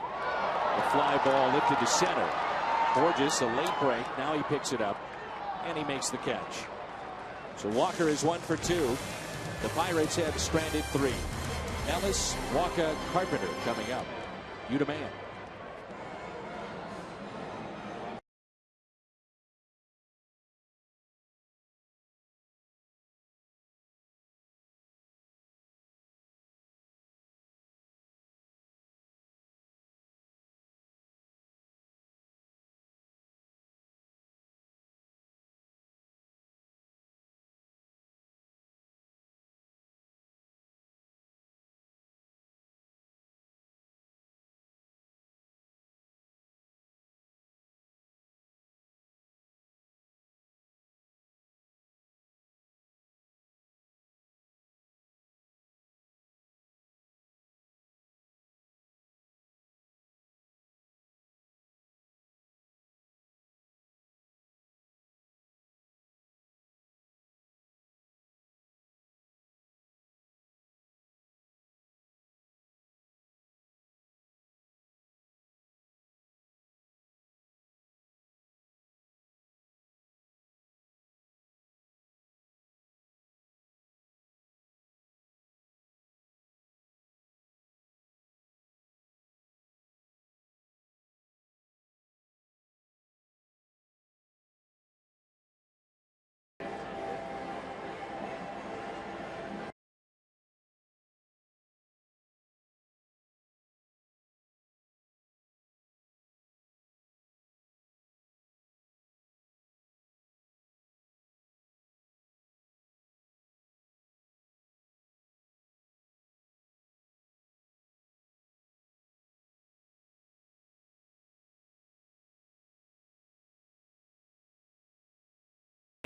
The fly ball lifted to center. Borges, a late break. Now he picks it up, and he makes the catch. So Walker is 1 for 2. The Pirates have stranded 3. Ellis, Wacha, Carpenter coming up. You demand.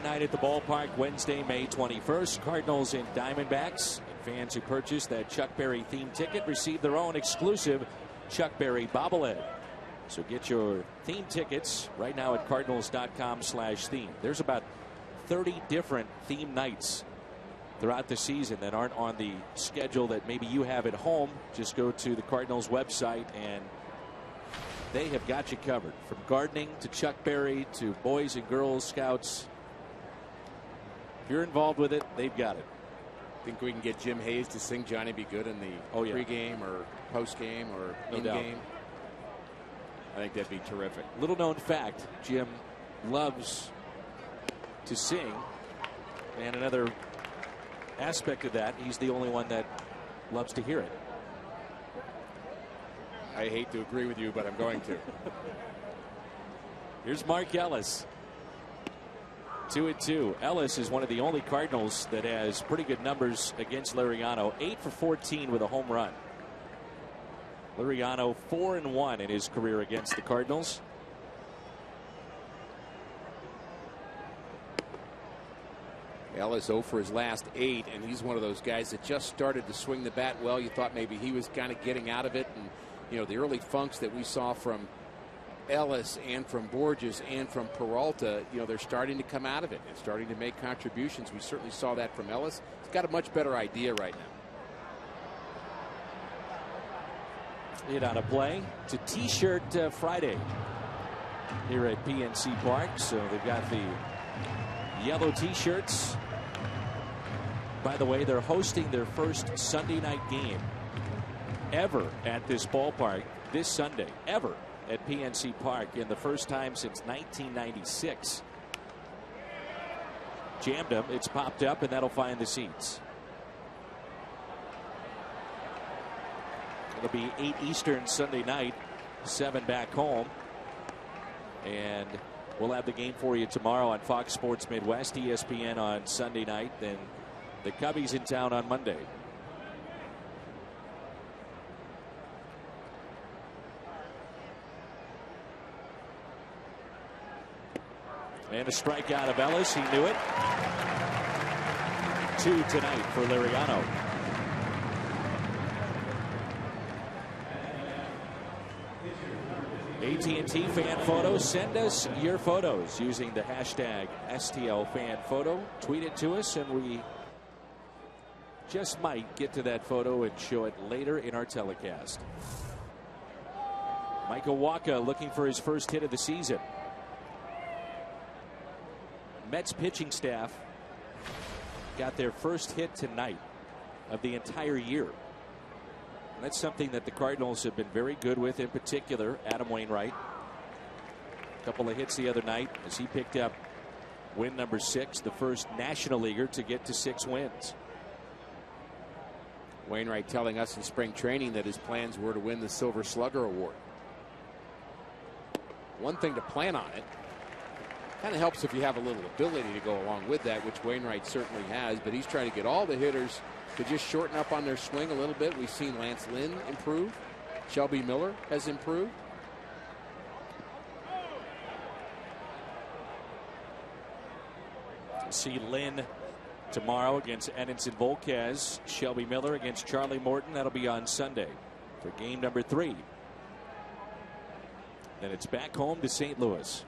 Night at the ballpark Wednesday, May 21st. Cardinals and Diamondbacks. And fans who purchased that Chuck Berry themed ticket receive their own exclusive Chuck Berry bobblehead. So get your theme tickets right now at cardinals.com/theme. There's about 30 different theme nights throughout the season that aren't on the schedule that maybe you have at home. Just go to the Cardinals website and they have got you covered. From gardening to Chuck Berry to Boys and Girls Scouts. If you're involved with it, they've got it. Think we can get Jim Hayes to sing Johnny Be Good in the pregame or postgame or in-game? I think that'd be terrific. Little known fact, Jim loves to sing. And another aspect of that, he's the only one that loves to hear it. I hate to agree with you, but I'm going to. Here's Mark Ellis. 2-2. Ellis is one of the only Cardinals that has pretty good numbers against Liriano. 8 for 14 with a home run. Liriano 4-1 in his career against the Cardinals. Ellis 0 for his last 8, and he's one of those guys that just started to swing the bat well. You thought maybe he was kind of getting out of it, and you know the early funks that we saw from Ellis and from Borges and from Peralta, you know, they're starting to come out of it and starting to make contributions. We certainly saw that from Ellis. He's got a much better idea right now. Hit on a play to T-shirt Friday here at PNC Park. So they've got the yellow T-shirts. By the way, they're hosting their first Sunday night game ever at this ballpark this Sunday. Ever. At PNC Park in the first time since 1996. Jammed him. It's popped up, and that'll find the seats. It'll be 8 Eastern Sunday night, 7 back home. And we'll have the game for you tomorrow on Fox Sports Midwest, ESPN on Sunday night. Then the Cubbies in town on Monday. And a strikeout of Ellis. He knew it. 2 tonight for Liriano. AT&T fan photos. Send us your photos using the hashtag STLFanPhoto. Tweet it to us, and we just might get to that photo and show it later in our telecast. Michael Wacha looking for his first hit of the season. Mets pitching staff got their first hit tonight of the entire year. And that's something that the Cardinals have been very good with, in particular Adam Wainwright. A couple of hits the other night as he picked up win number 6, the first National Leaguer to get to 6 wins. Wainwright telling us in spring training that his plans were to win the Silver Slugger Award. One thing to plan on it. Kind of helps if you have a little ability to go along with that, which Wainwright certainly has, but he's trying to get all the hitters to just shorten up on their swing a little bit. We've seen Lance Lynn improve. Shelby Miller has improved. See Lynn tomorrow against Edinson Volquez. Shelby Miller against Charlie Morton. That'll be on Sunday for game number 3. Then it's back home to St. Louis.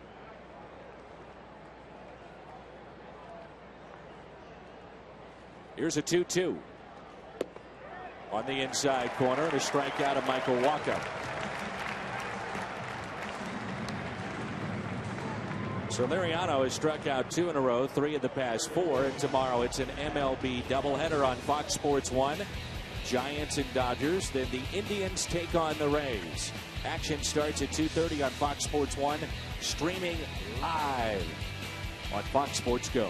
Here's a 2-2. On the inside corner, and a strikeout of Michael Wacha. So Liriano has struck out 2 in a row, 3 of the past 4. And tomorrow it's an MLB doubleheader on Fox Sports 1. Giants and Dodgers. Then the Indians take on the Rays. Action starts at 2:30 on Fox Sports 1. Streaming live on Fox Sports Go.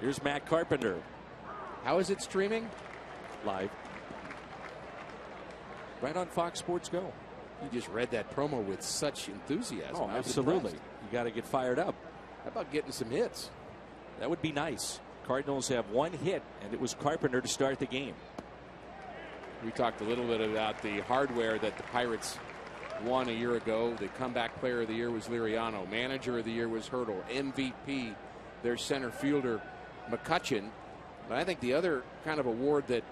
Here's Matt Carpenter. How is it streaming? Live. Right on Fox Sports Go. You just read that promo with such enthusiasm. Oh, absolutely. You got to get fired up. How about getting some hits? That would be nice. Cardinals have 1 hit, and it was Carpenter to start the game. We talked a little bit about the hardware that the Pirates won a year ago. The comeback player of the year was Liriano. Manager of the year was Hurdle. MVP, their center fielder, McCutchen. But I think the other kind of award that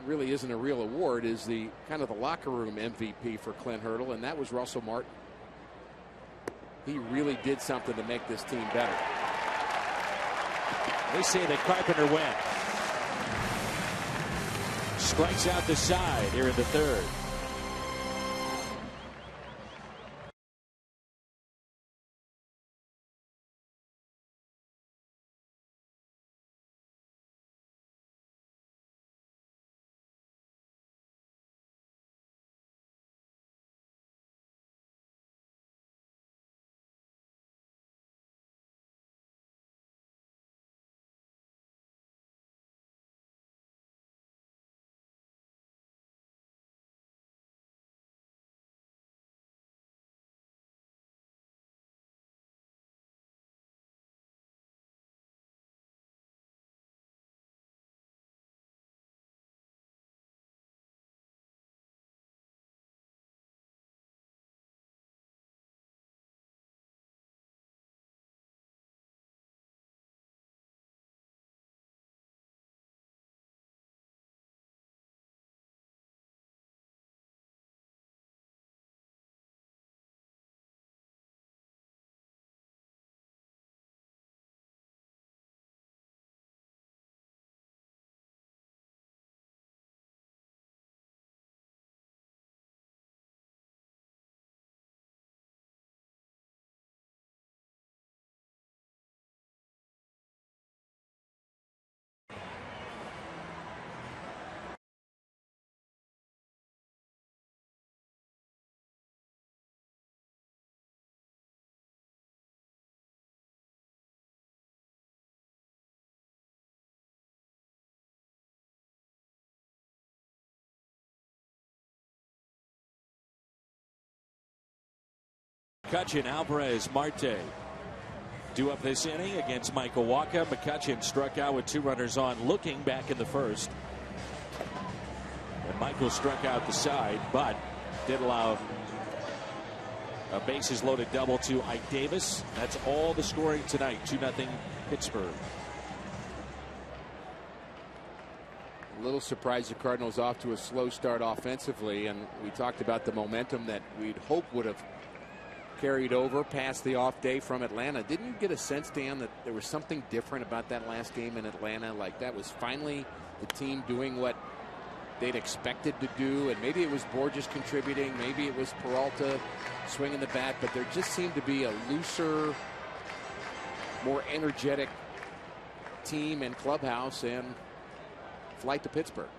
really isn't a real award is the kind of the locker room MVP for Clint Hurdle, and that was Russell Martin. He really did something to make this team better. They say that Carpenter went. Strikes out the side here in the third. McCutchen, Alvarez, Marte due up this inning against Michael Wacha. McCutchen struck out with 2 runners on, looking back in the first. And Michael struck out the side, but did allow a bases loaded double to Ike Davis. That's all the scoring tonight. 2-0 Pittsburgh. A little surprised the Cardinals off to a slow start offensively, and we talked about the momentum that we'd hope would have carried over past the off day from Atlanta. Didn't get a sense, Dan, that there was something different about that last game in Atlanta? Like that was finally the team doing what they'd expected to do, and maybe it was Borges contributing, maybe it was Peralta swinging the bat, but there just seemed to be a looser, more energetic team and clubhouse and flight to Pittsburgh.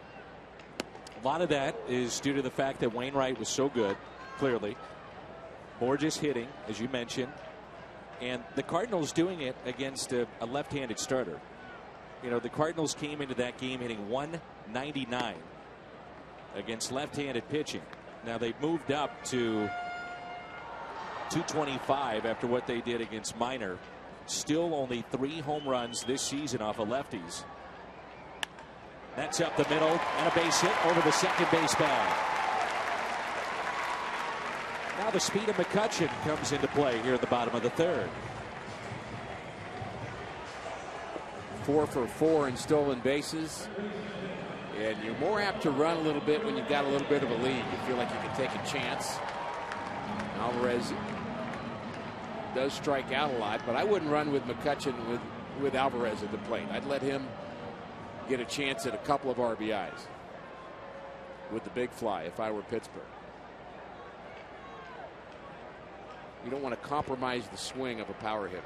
A lot of that is due to the fact that Wainwright was so good, clearly. Borges hitting, as you mentioned, and the Cardinals doing it against a left-handed starter. You know, the Cardinals came into that game hitting 199 against left-handed pitching. Now they've moved up to 225 after what they did against Minor. Still only 3 home runs this season off of lefties. That's up the middle and a base hit over the second base bag. Now the speed of McCutchen comes into play here at the bottom of the third. 4 for 4 in stolen bases. And you're more apt to run a little bit when you've got a little bit of a lead. You feel like you can take a chance. Alvarez does strike out a lot, but I wouldn't run with McCutchen with Alvarez at the plate. I'd let him get a chance at a couple of RBIs with the big fly if I were Pittsburgh. You don't want to compromise the swing of a power hitter.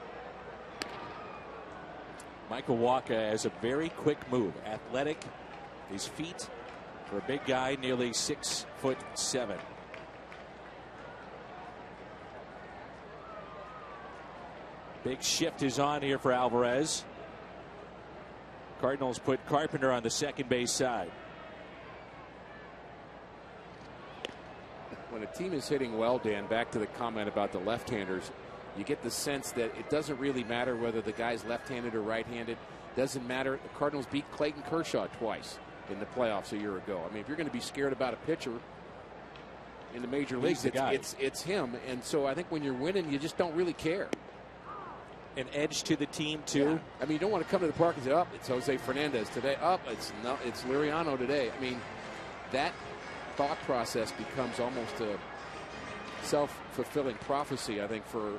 Michael Wacha has a very quick move, athletic. His feet for a big guy, nearly 6'7". Big shift is on here for Alvarez. Cardinals put Carpenter on the second base side. When a team is hitting well, Dan, back to the comment about the left-handers, you get the sense that it doesn't really matter whether the guy's left-handed or right-handed. Doesn't matter. The Cardinals beat Clayton Kershaw twice. in the playoffs a year ago. I mean, if you're going to be scared about a pitcher in the major leagues, it's him. And so I think when you're winning, you just don't really care. An edge to the team too. Yeah. I mean, you don't want to come to the park and say, it's Jose Fernandez today. It's Liriano today. I mean, that thought process becomes almost a self-fulfilling prophecy, I think, for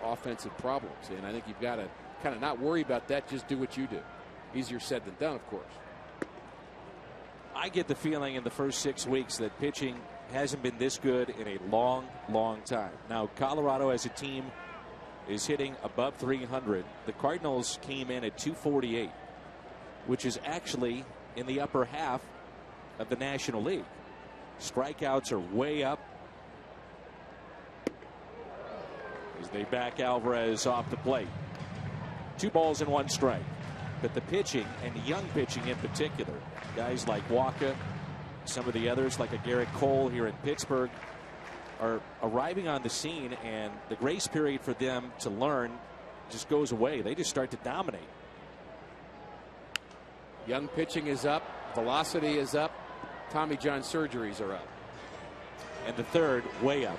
offensive problems. And I think you've got to kind of not worry about that. Just do what you do. Easier said than done, of course. I get the feeling in the first 6 weeks that pitching hasn't been this good in a long, long time. Now, Colorado as a team is hitting above 300. The Cardinals came in at 248, which is actually in the upper half of the National League. Strikeouts are way up as they back Alvarez off the plate. 2 balls and 1 strike. But the pitching, and the young pitching in particular, guys like Walker, some of the others like a Garrett Cole here in Pittsburgh, are arriving on the scene, and the grace period for them to learn just goes away. They just start to dominate. Young pitching is up. Velocity is up. Tommy John surgeries are up. And the third way up.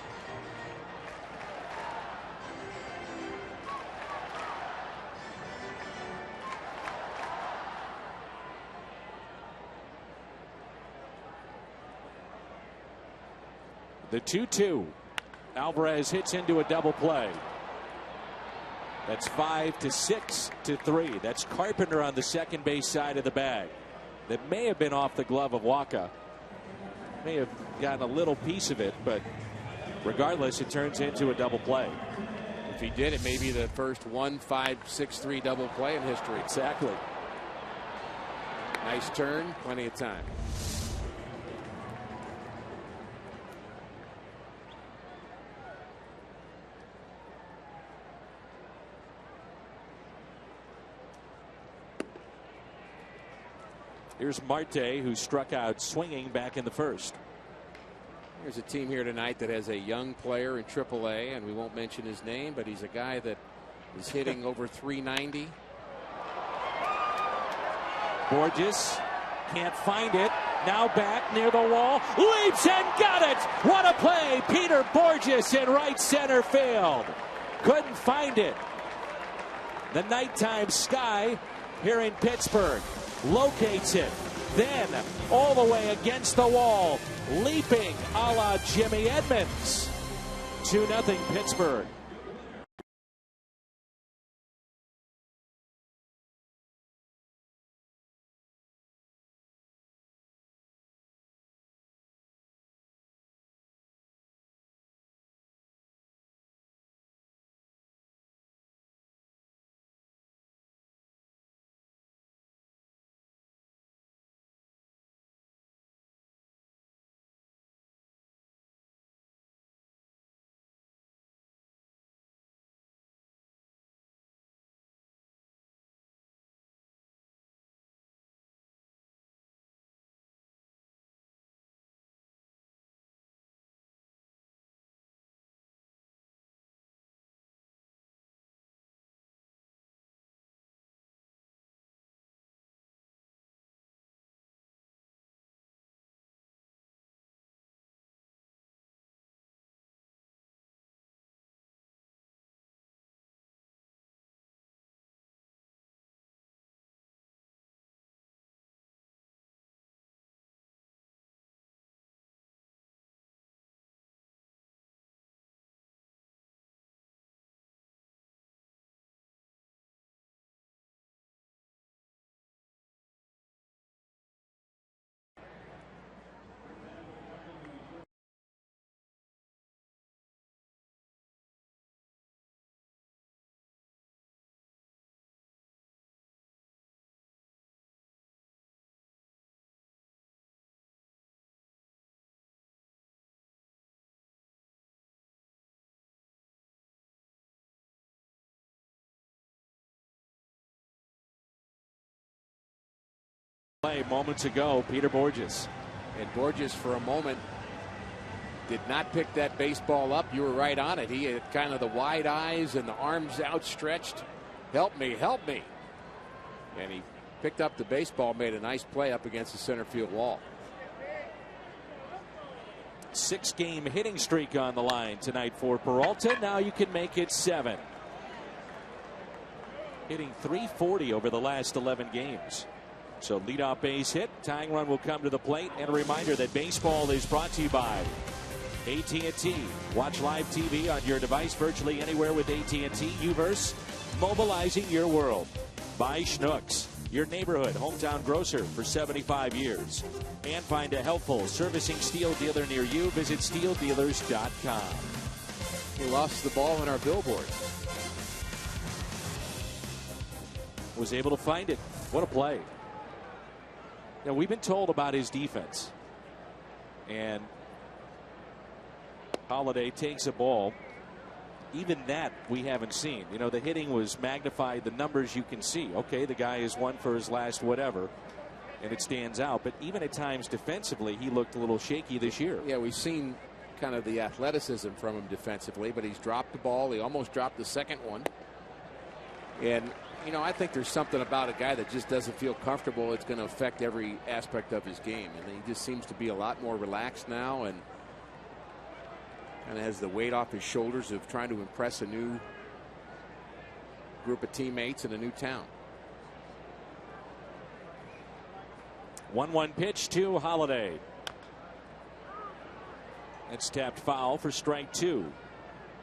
The 2-2. Alvarez hits into a double play. That's 5-6-3. That's Carpenter on the second base side of the bag. That may have been off the glove of Waka. May have gotten a little piece of it, but regardless, it turns into a double play. If he did, it may be the first 1-5-6-3 double play in history. Exactly. Nice turn, plenty of time. Here's Marte, who struck out swinging back in the first. There's a team here tonight that has a young player in AAA, and we won't mention his name, but he's a guy that is hitting over 390. Borges can't find it. Now back near the wall. Leaps and got it. What a play. Peter Borges in right center field. Couldn't find it. The nighttime sky here in Pittsburgh locates it. Then all the way against the wall, leaping a la Jimmy Edmonds. 2-0 Pittsburgh. Moments ago, Peter Borges. And Borges, for a moment, did not pick that baseball up. You were right on it. He had kind of the wide eyes and the arms outstretched. Help me, help me. And he picked up the baseball, made a nice play up against the center field wall. 6-game hitting streak on the line tonight for Peralta. Now you can make it 7. Hitting .340 over the last 11 games. So leadoff base hit. Tying run will come to the plate. And a reminder that baseball is brought to you by AT&T. Watch live TV on your device virtually anywhere with AT&T Uverse, mobilizing your world. By Schnucks, your neighborhood hometown grocer for 75 years. And find a helpful servicing steel dealer near you. Visit steeldealers.com. He lost the ball on our billboards. Was able to find it. What a play. Now, we've been told about his defense. And Holiday takes a ball. Even that we haven't seen. You know, the hitting was magnified. The numbers you can see. Okay, the guy is 1 for his last whatever. And it stands out. But even at times defensively, he looked a little shaky this year. Yeah, we've seen kind of the athleticism from him defensively. But he's dropped the ball. He almost dropped the second one. And, you know, I think there's something about a guy that just doesn't feel comfortable. It's going to affect every aspect of his game. And he just seems to be a lot more relaxed now and kind of has the weight off his shoulders of trying to impress a new group of teammates in a new town. 1-1 pitch to Holiday. That's tapped foul for strike 2.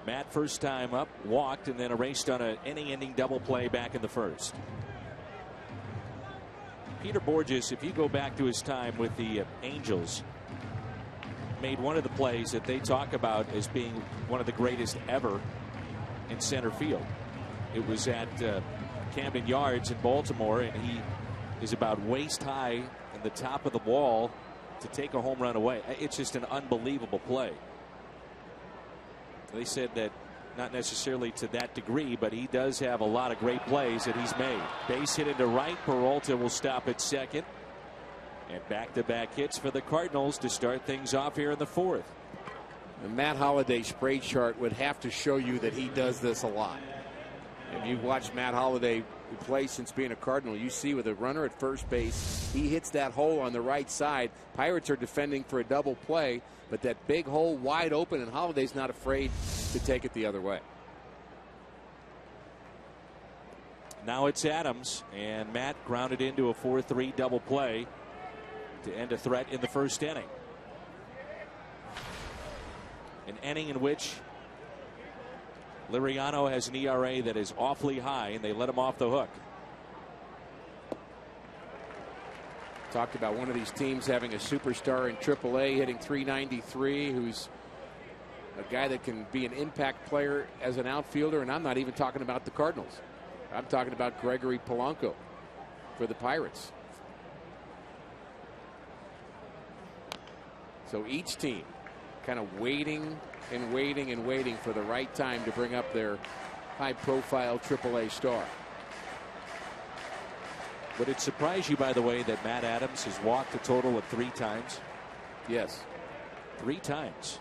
Matt, first time up, walked, and then erased on an inning-ending double play back in the first. Peter Borges, if you go back to his time with the Angels, made one of the plays that they talk about as being one of the greatest ever in center field. It was at Camden Yards in Baltimore, and he is about waist high in the top of the wall to take a home run away. It's just an unbelievable play. They said that not necessarily to that degree, but he does have a lot of great plays that he's made. Base hit into right. Peralta will stop at second. And back-to-back hits for the Cardinals to start things off here in the 4th. The Matt Holliday spray chart would have to show you that he does this a lot. If you've watched Matt Holliday play since being a Cardinal, you see with a runner at first base, he hits that hole on the right side. Pirates are defending for a double play, but that big hole wide open, and Holliday's not afraid to take it the other way. Now it's Adams, and Matt grounded into a 4-3 double play to end a threat in the first inning. An inning in which Liriano has an ERA that is awfully high, and they let him off the hook. Talked about one of these teams having a superstar in AAA hitting .393, who's a guy that can be an impact player as an outfielder, and I'm not even talking about the Cardinals. I'm talking about Gregory Polanco for the Pirates. So each team kind of waiting and waiting and waiting for the right time to bring up their high-profile AAA star. Would it surprise you, by the way, that Matt Adams has walked a total of 3 times? Yes. 3 times.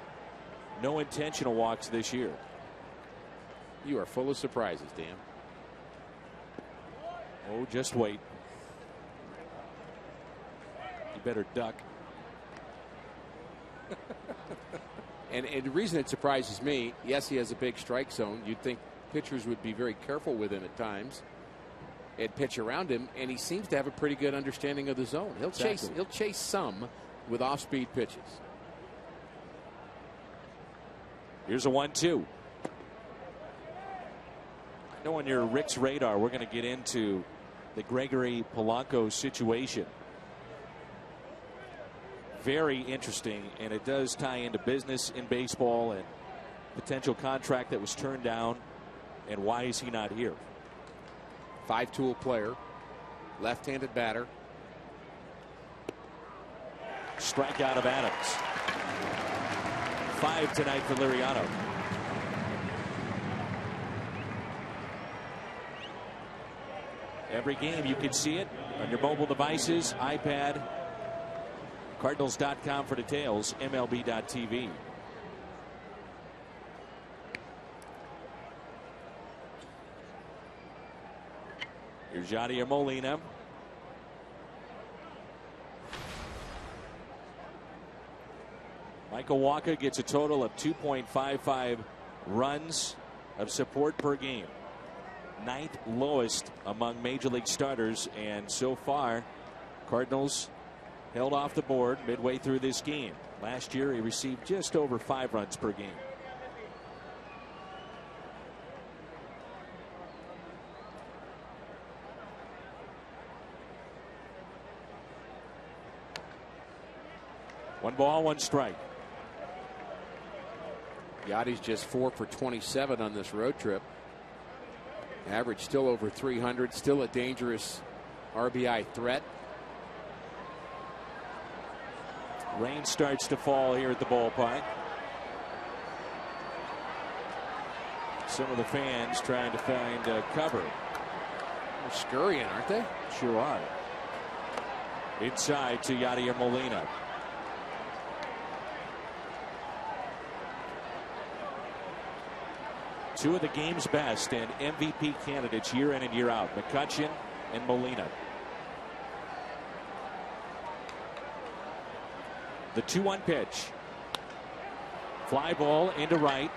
No intentional walks this year. You are full of surprises, Dan. Oh, just wait. You better duck. And the reason it surprises me, yes, he has a big strike zone. You'd think pitchers would be very careful with him at times and pitch around him, and he seems to have a pretty good understanding of the zone. He'll chase some with off-speed pitches. Here's a 1-2. I know on your Rick's radar we're going to get into the Gregory Polanco situation. Very interesting, and it does tie into business in baseball and potential contract that was turned down, and why is he not here? 5-tool player, left-handed batter. Strikeout of Adams. 5 tonight for Liriano. Every game you can see it on your mobile devices, iPad. Cardinals.com for details. MLB.tv. Here's Yadier Molina. Michael Wacha gets a total of 2.55 runs of support per game. 9th lowest among major league starters, and so far Cardinals held off the board midway through this game. Last year he received just over 5 runs per game. One ball, one strike. Yachty's just 4 for 27 on this road trip. Average still over 300. Still a dangerous RBI threat. Rain starts to fall here at the ballpark. Some of the fans trying to find cover. They're scurrying, aren't they? Sure are. Inside to Yadier Molina. Two of the game's best and MVP candidates year in and year out, McCutchen and Molina. The 2-1 pitch. Fly ball into right.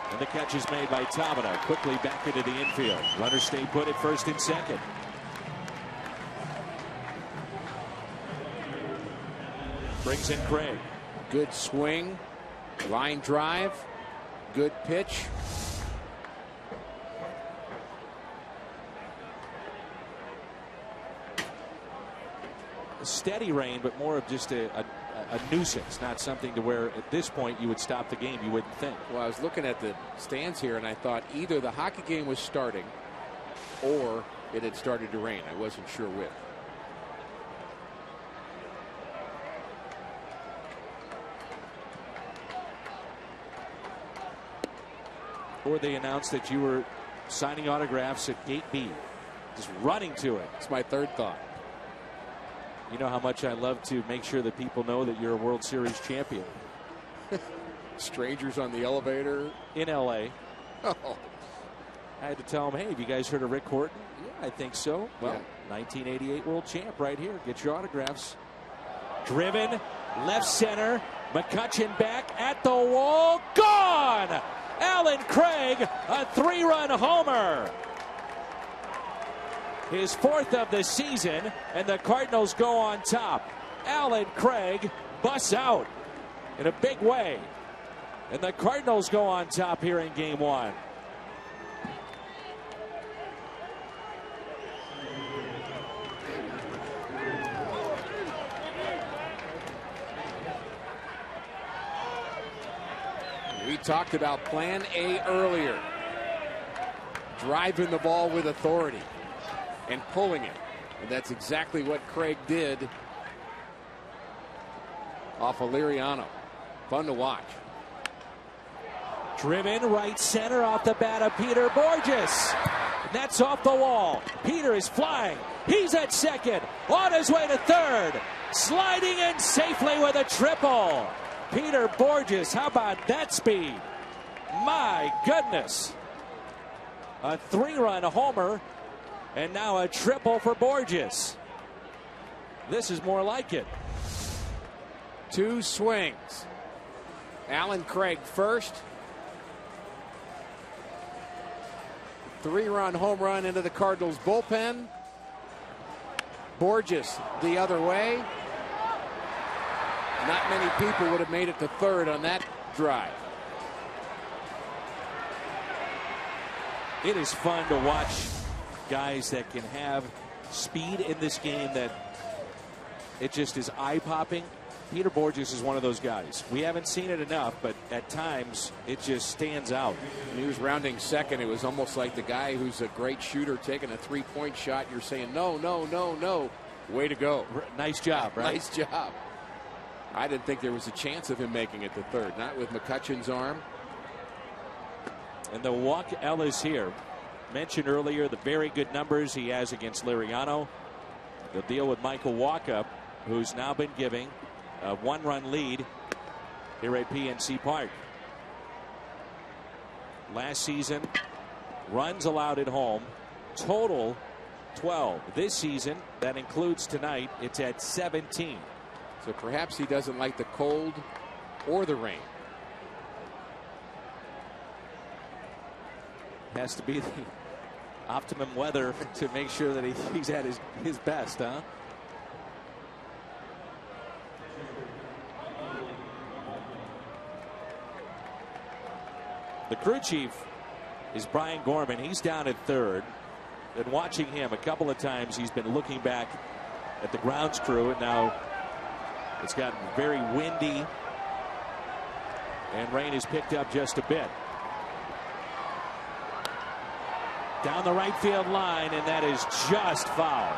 And the catch is made by Tabata. Quickly back into the infield. Runners stay put at first and second. Brings in Craig. Good swing. Line drive. Good pitch. A steady rain, but more of just a nuisance, not something to where at this point you would stop the game, you wouldn't think. Well, I was looking at the stands here and I thought either the hockey game was starting or it had started to rain. I wasn't sure which. Or they announced that you were signing autographs at Gate B. Just running to it. It's my third thought. You know how much I love to make sure that people know that you're a World Series champion. Strangers on the elevator. In L.A. Oh. I had to tell them, hey, have you guys heard of Rick Horton? Yeah, I think so. Well, Yeah. 1988 world champ right here. Get your autographs. Driven, left center. McCutchen back at the wall. Gone! Alan Craig, a 3-run homer. His 4th of the season, and the Cardinals go on top. Alan Craig busts out in a big way. And the Cardinals go on top here in Game 1. We talked about plan A earlier. Driving the ball with authority and pulling it. And that's exactly what Craig did off of Liriano. Fun to watch. Driven right center off the bat of Peter Borges. That's off the wall. Peter is flying. He's at second. On his way to third. Sliding in safely with a triple. Peter Borges, how about that speed? My goodness. A 3-run homer. And now a triple for Borges. This is more like it. 2 swings. Alan Craig first. 3-run home run into the Cardinals bullpen. Borges the other way. Not many people would have made it to third on that drive. It is fun to watch guys that can have speed in this game that it just is eye-popping. Peter Borges is one of those guys. We haven't seen it enough, but at times it just stands out. When he was rounding second, it was almost like the guy who's a great shooter taking a 3-point shot. You're saying, no, no, no, no. Way to go. Nice job, right? Nice job. I didn't think there was a chance of him making it to third. Not with McCutchen's arm. And the walk Ellis here. Mentioned earlier the very good numbers he has against Liriano. He'll deal with Michael Wacha, who's now been giving a 1-run lead here at PNC Park. Last season, runs allowed at home, total 12. This season, that includes tonight, it's at 17. So perhaps he doesn't like the cold or the rain. Has to be the optimum weather to make sure that he's at his best, huh? The crew chief is Brian Gorman. He's down at third. And watching him a couple of times, he's been looking back at the grounds crew, and now it's gotten very windy, and rain has picked up just a bit. Down the right field line, and that is just foul.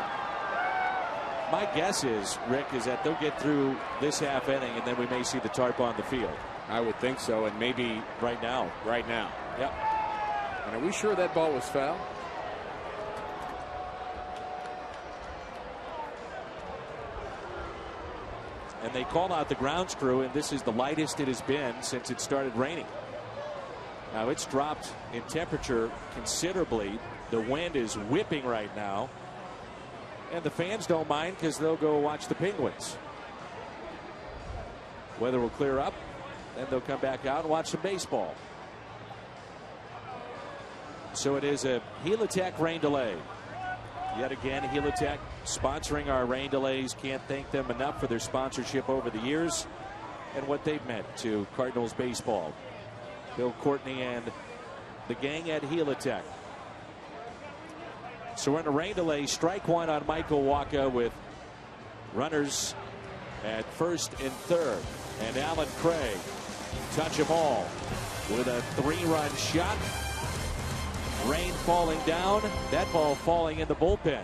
My guess is, Rick, is that they'll get through this half inning, and then we may see the tarp on the field. I would think so, and maybe right now. Right now. Yep. And are we sure that ball was foul? And they call out the grounds crew, and this is the lightest it has been since it started raining. Now it's dropped in temperature considerably. The wind is whipping right now. And the fans don't mind because they'll go watch the Penguins. Weather will clear up, then they'll come back out and watch some baseball. So it is a Helitech rain delay. Yet again, Helitech sponsoring our rain delays. Can't thank them enough for their sponsorship over the years and what they've meant to Cardinals baseball. Bill Courtney and the gang at Helitech. So we're in a rain delay. Strike one on Michael Wacha with runners at first and third. And Alan Craig touch them all with a 3-run shot. Rain falling down. That ball falling in the bullpen.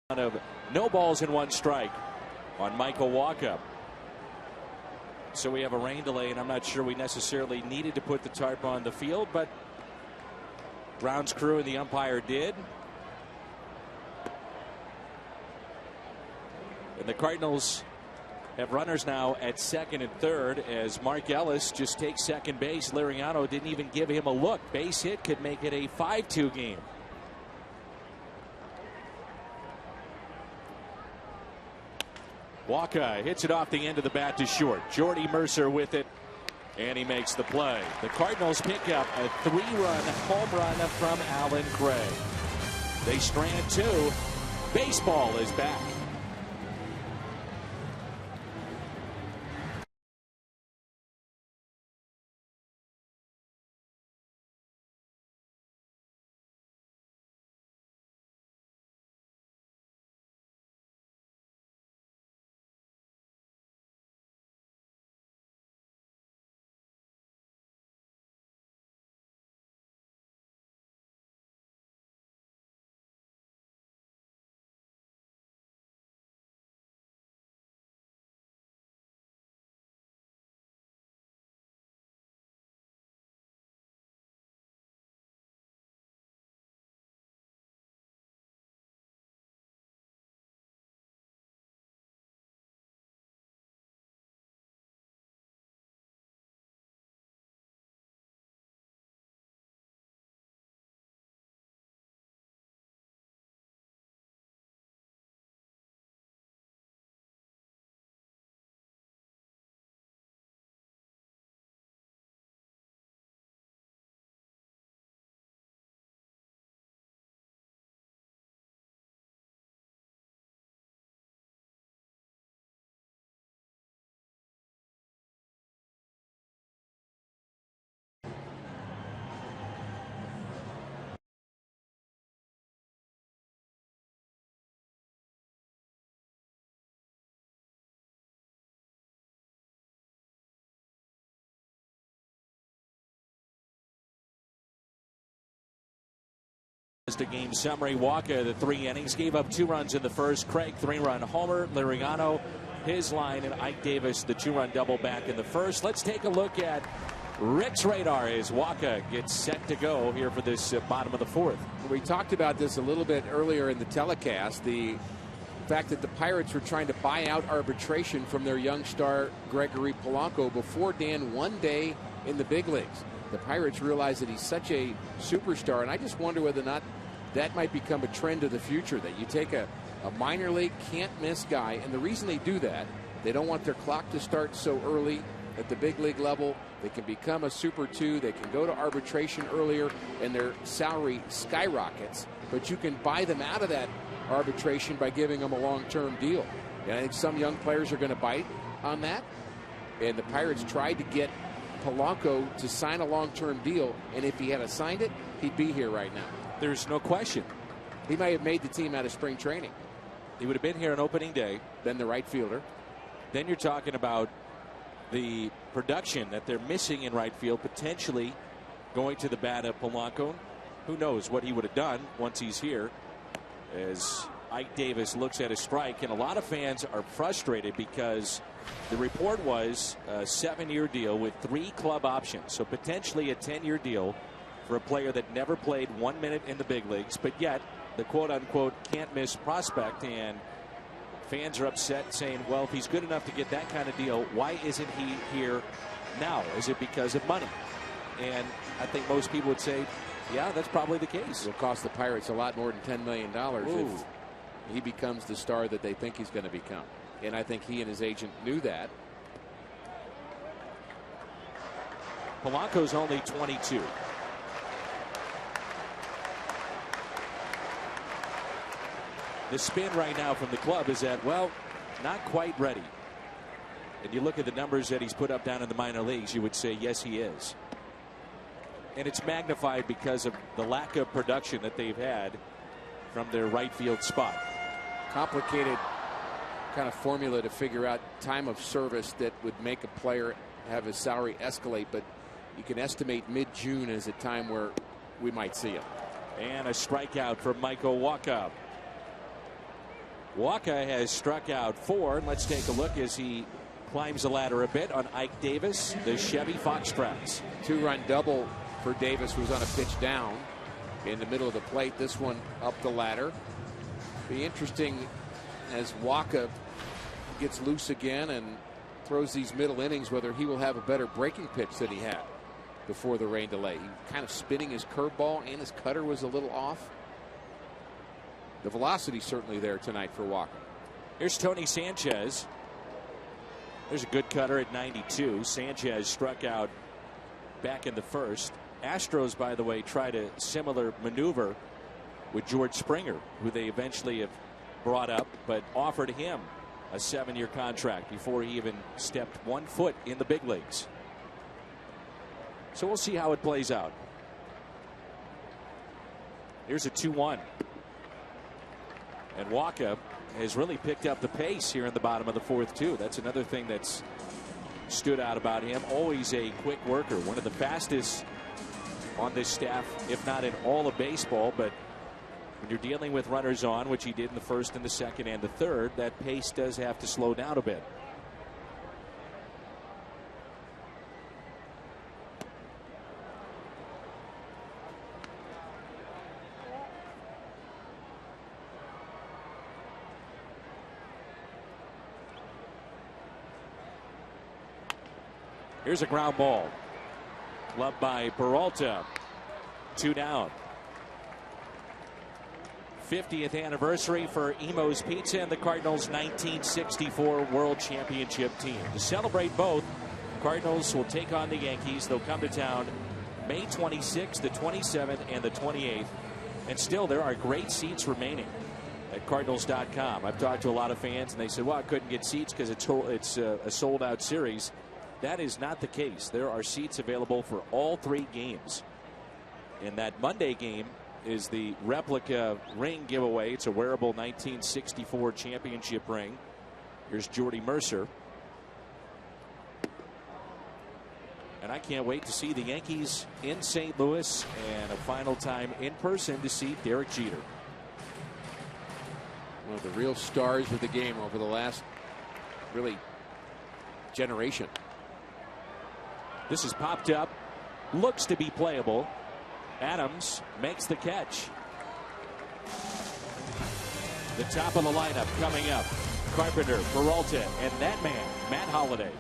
Of no balls and one strike on Michael Walkup. So we have a rain delay, and I'm not sure we necessarily needed to put the tarp on the field, but grounds crew and the umpire did. And the Cardinals have runners now at second and third as Mark Ellis just takes second base. Liriano didn't even give him a look. Base hit could make it a 5-2 game. Walker hits it off the end of the bat to short. Jordy Mercer with it, and he makes the play. The Cardinals pick up a 3-run home run from Allen Craig. They strand two. Baseball is back. The game summary. Walker, the 3 innings, gave up 2 runs in the first. Craig, 3-run homer. Liriano, his line, and Ike Davis, the 2-run double back in the first. Let's take a look at Rick's radar as Walker gets set to go here for this bottom of the 4th. We talked about this a little bit earlier in the telecast. The fact that the Pirates were trying to buy out arbitration from their young star Gregory Polanco before Dan one day in the big leagues. The Pirates realize that he's such a superstar, and I just wonder whether or not that might become a trend of the future, that you take a minor league can't-miss guy, and the reason they do that, they don't want their clock to start so early at the big league level. They can become a Super 2. They can go to arbitration earlier, and their salary skyrockets, but you can buy them out of that arbitration by giving them a long-term deal. And I think some young players are going to bite on that, and the Pirates tried to get Polanco to sign a long-term deal, and if he had signed it, he'd be here right now. There's no question. He may have made the team out of spring training. He would have been here on opening day. Then the right fielder. Then you're talking about the production that they're missing in right field, potentially going to the bat of Polanco. Who knows what he would have done once he's here, as Ike Davis looks at a strike. And a lot of fans are frustrated because the report was a 7-year deal with 3 club options, so potentially a 10-year deal for a player that never played 1 minute in the big leagues, but yet the quote-unquote can't-miss prospect. And fans are upset, saying, well, if he's good enough to get that kind of deal, why isn't he here now? Is it because of money? And I think most people would say, yeah, that's probably the case. It'll cost the Pirates a lot more than $10 million if he becomes the star that they think he's going to become. And I think he and his agent knew that. Polanco's only 22. The spin right now from the club is that, well, not quite ready. And you look at the numbers that he's put up down in the minor leagues, you would say, yes, he is. And it's magnified because of the lack of production that they've had from their right field spot. Complicated kind of formula to figure out time of service that would make a player have his salary escalate, but you can estimate mid-June as a time where we might see him. And a strikeout from Michael Walkup. Walker has struck out 4. Let's take a look as he climbs the ladder a bit on Ike Davis, the Chevy Foxtrots. 2-run double for Davis, who was on a pitch down in the middle of the plate. This one up the ladder. Be interesting as Walker gets loose again and throws these middle innings, whether he will have a better breaking pitch than he had before the rain delay. He kind of spinning his curveball, and his cutter was a little off. The velocity certainly there tonight for Walker. Here's Tony Sanchez. There's a good cutter at 92. Sanchez struck out back in the first. Astros, by the way, tried a similar maneuver with George Springer, who they eventually have brought up, but offered him a 7-year contract before he even stepped 1 foot in the big leagues. So we'll see how it plays out. Here's a 2-1. And Walker has really picked up the pace here in the bottom of the 4th, too. That's another thing that's stood out about him. Always a quick worker. One of the fastest on this staff, if not in all of baseball. But when you're dealing with runners on, which he did in the 1st and the 2nd and the 3rd, that pace does have to slow down a bit. Here's a ground ball. Gloved by Peralta. 2 down. 50th anniversary for Emo's Pizza and the Cardinals' 1964 World Championship team. To celebrate both, Cardinals will take on the Yankees. They'll come to town May 26th, the 27th, and the 28th. And still, there are great seats remaining at Cardinals.com. I've talked to a lot of fans, and they said, well, I couldn't get seats because it's a sold-out series. That is not the case. There are seats available for all 3 games. And that Monday game is the replica ring giveaway. It's a wearable 1964 championship ring. Here's Jordy Mercer. And I can't wait to see the Yankees in St. Louis and a final time in person to see Derek Jeter. One of the real stars of the game over the last really generation. This is popped up. Looks to be playable. Adams makes the catch. The top of the lineup coming up. Carpenter, Peralta, and that man, Matt Holliday.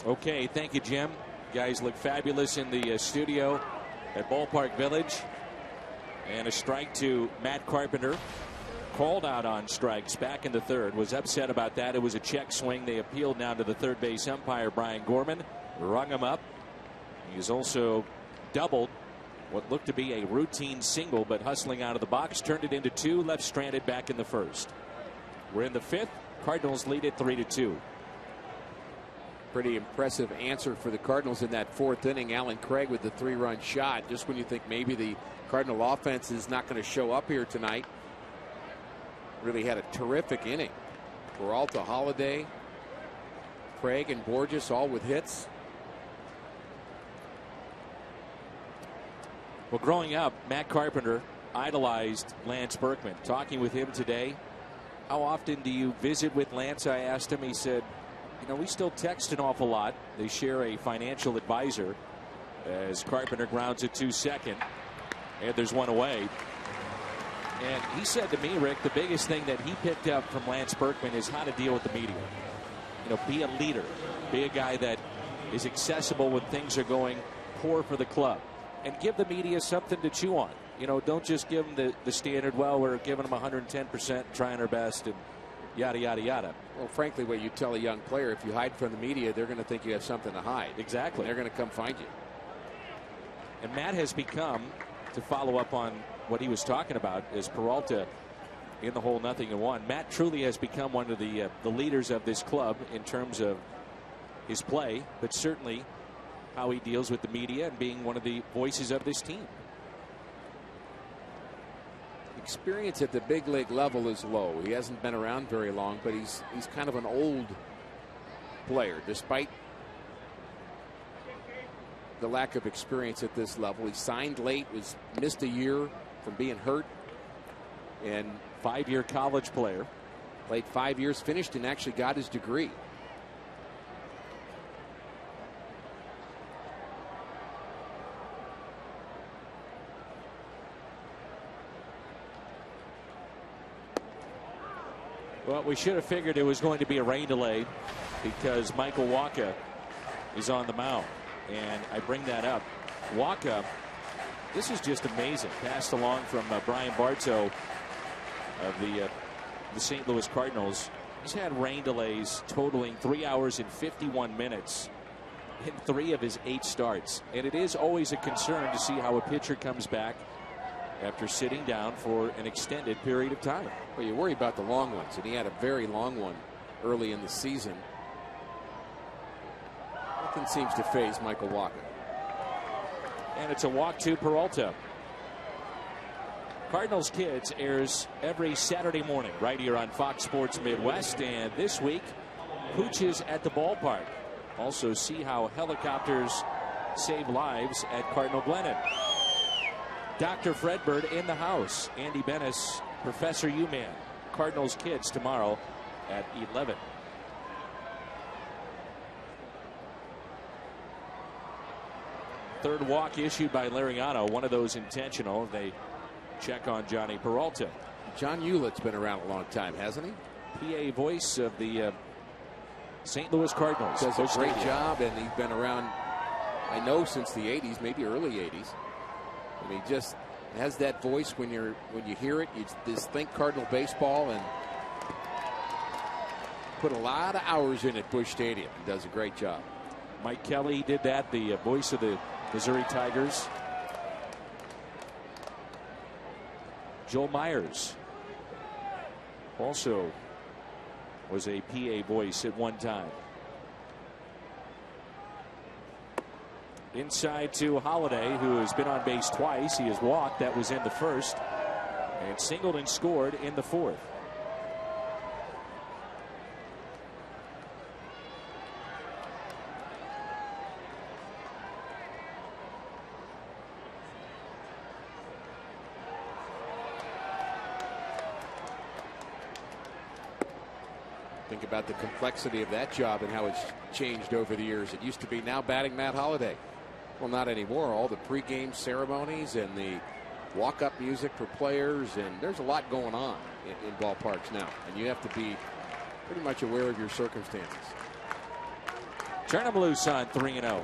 Okay, thank you, Jim. Guys look fabulous in the studio at Ballpark Village. And a strike to Matt Carpenter. Called out on strikes back in the third. Was upset about that. It was a check swing. They appealed down to the third base umpire, Brian Gorman. Rung him up. He's also doubled what looked to be a routine single, but hustling out of the box. Turned it into 2. Left stranded back in the first. We're in the 5th. Cardinals lead it 3-2. Pretty impressive answer for the Cardinals in that 4th inning. Alan Craig with the 3-run shot. Just when you think maybe the Cardinal offense is not going to show up here tonight. Really had a terrific inning. Peralta, Holiday, Craig, and Borges all with hits. Well, growing up, Matt Carpenter idolized Lance Berkman. Talking with him today, how often do you visit with Lance? I asked him. He said, you know, we still text an awful lot. They share a financial advisor as Carpenter grounds it to second. And there's one away. And he said to me, Rick, the biggest thing that he picked up from Lance Berkman is how to deal with the media. You know, be a leader. Be a guy that is accessible when things are going poor for the club. And give the media something to chew on. You know, don't just give them the standard, well, we're giving them 110%, trying our best, and yada, yada, yada. Well, frankly, what you tell a young player, if you hide from the media, they're going to think you have something to hide. Exactly. And they're going to come find you. And Matt has become, to follow up on what he was talking about, as Peralta in the hole 0-1. Matt truly has become one of the leaders of this club in terms of his play, but certainly how he deals with the media and being one of the voices of this team. Experience at the big league level is low. He hasn't been around very long, but he's kind of an old player, despite the lack of experience at this level. He signed late, missed a year from being hurt, and 5-year college player. Played 5 years, finished, and actually got his degree. Well, we should have figured it was going to be a rain delay because Michael Wacha is on the mound. And I bring that up. Wacha, this is just amazing. Passed along from Brian Bartow of the St. Louis Cardinals. He's had rain delays totaling 3 hours and 51 minutes in 3 of his 8 starts. And it is always a concern to see how a pitcher comes back after sitting down for an extended period of time. Well, you worry about the long ones, and he had a very long one early in the season. Nothing seems to faze Michael Wacha. And it's a walk to Peralta. Cardinals Kids airs every Saturday morning right here on Fox Sports Midwest. And this week, Pooches at the ballpark. Also see how helicopters save lives at Cardinal Glennon. Dr. Fredbird in the house. Andy Bennis, Professor U-Man. Cardinals Kids tomorrow at 11. Third walk issued by Liriano. One of those intentional. They check on Johnny Peralta. John Hewlett's been around a long time, hasn't he? PA voice of the St. Louis Cardinals. Does a great job, and he's been around, I know, since the 80s, maybe early 80s. And he just has that voice when you hear it. You just think Cardinal baseball, and put a lot of hours in at Busch Stadium. He does a great job. Mike Kelly did that, the voice of the Missouri Tigers. Joel Myers also was a PA voice at one time. Inside to Holiday, who has been on base twice. He has walked. That was in the first. And singled and scored in the fourth. Think about the complexity of that job and how it's changed over the years. It used to be now batting Matt Holliday. Well, not anymore. All the pregame ceremonies and the walk-up music for players, and there's a lot going on in ballparks now, and you have to be pretty much aware of your circumstances. Turn him loose on 3-0.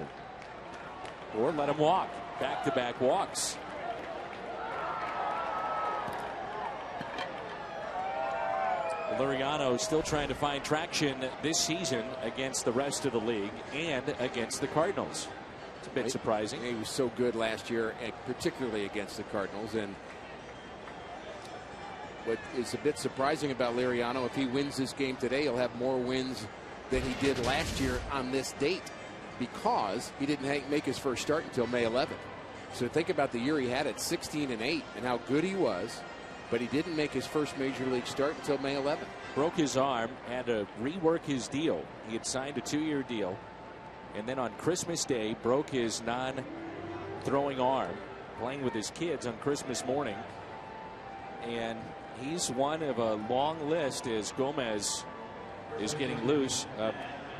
Or let him walk. Back-to-back walks. Liriano still trying to find traction this season against the rest of the league and against the Cardinals. It's a bit surprising. He was so good last year, and particularly against the Cardinals. And what is a bit surprising about Liriano, if he wins this game today, he'll have more wins than he did last year on this date, because he didn't make his first start until May 11th. So think about the year he had at 16-8 and how good he was, but he didn't make his first major league start until May 11th. Broke his arm, had to rework his deal. He had signed a 2-year deal, and then on Christmas Day broke his non-throwing arm playing with his kids on Christmas morning. And he's one of a long list as Gomez is getting loose of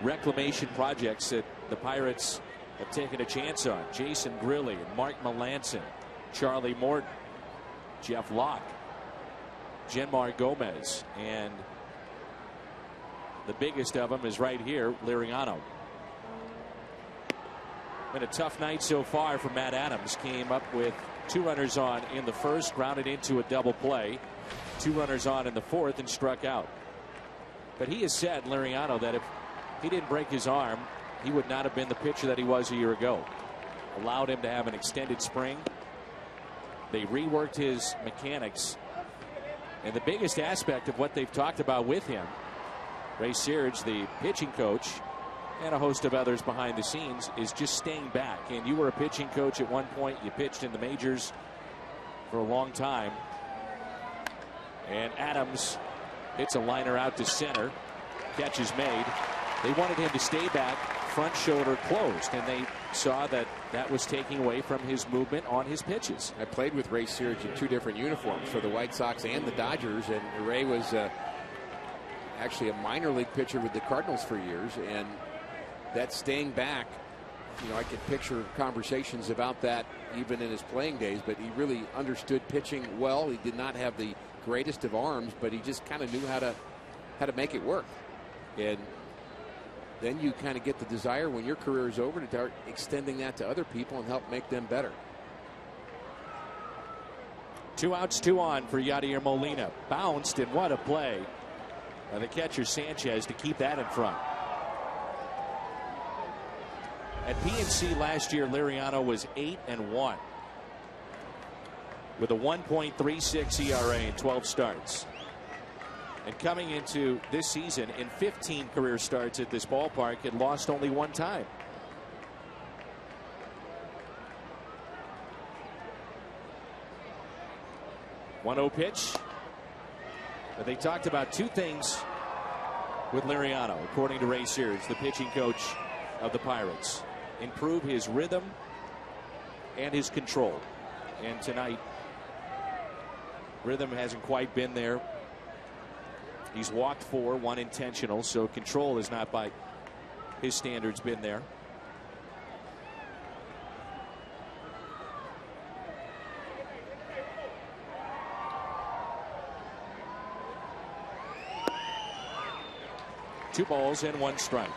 reclamation projects that the Pirates have taken a chance on. Jason Grilli, Mark Melanson, Charlie Morton, Jeff Locke, Genmar Gomez, and the biggest of them is right here, Liriano. Been a tough night so far for Matt Adams. Came up with 2 runners on in the first, grounded into a double play. 2 runners on in the fourth and struck out. But he has said, Liriano, that if he didn't break his arm, he would not have been the pitcher that he was a year ago. Allowed him to have an extended spring. They reworked his mechanics. And the biggest aspect of what they've talked about with him, Ray Searage, the pitching coach, and a host of others behind the scenes, is just staying back. And you were a pitching coach at one point. You pitched in the majors for a long time. And Adams hits a liner out to center. Catch is made. They wanted him to stay back, front shoulder closed, and they saw that that was taking away from his movement on his pitches. I played with Ray Searage in 2 different uniforms for the White Sox and the Dodgers, and Ray was actually a minor league pitcher with the Cardinals for years, and that staying back, you know, I could picture conversations about that even in his playing days, but he really understood pitching well. He did not have the greatest of arms, but he just kind of knew how to make it work. And then you kind of get the desire when your career is over to start extending that to other people and help make them better. 2 outs, 2 on for Yadier Molina. Bounced, and what a play by the catcher Sanchez to keep that in front. At PNC last year, Liriano was 8-1 with a 1.36 ERA in 12 starts. And coming into this season, in 15 career starts at this ballpark, had lost only 1 time. One-oh pitch. But they talked about 2 things with Liriano, according to Ray Searage, the pitching coach of the Pirates. Improve his rhythm and his control. And tonight, rhythm hasn't quite been there. He's walked 4, 1 intentional, so control has not by his standards been there. Two balls and 1 strike.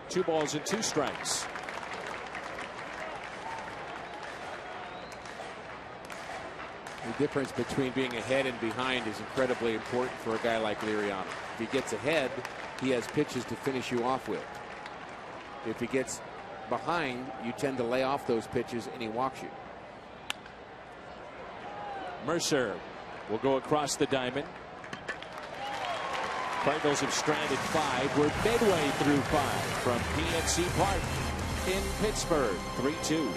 Two balls and 2 strikes. The difference between being ahead and behind is incredibly important for a guy like Liriano. If he gets ahead, he has pitches to finish you off with. If he gets behind, you tend to lay off those pitches and he walks you. Mercer will go across the diamond. Cardinals have stranded 5. We're midway through 5 from PNC Park in Pittsburgh. 3-2.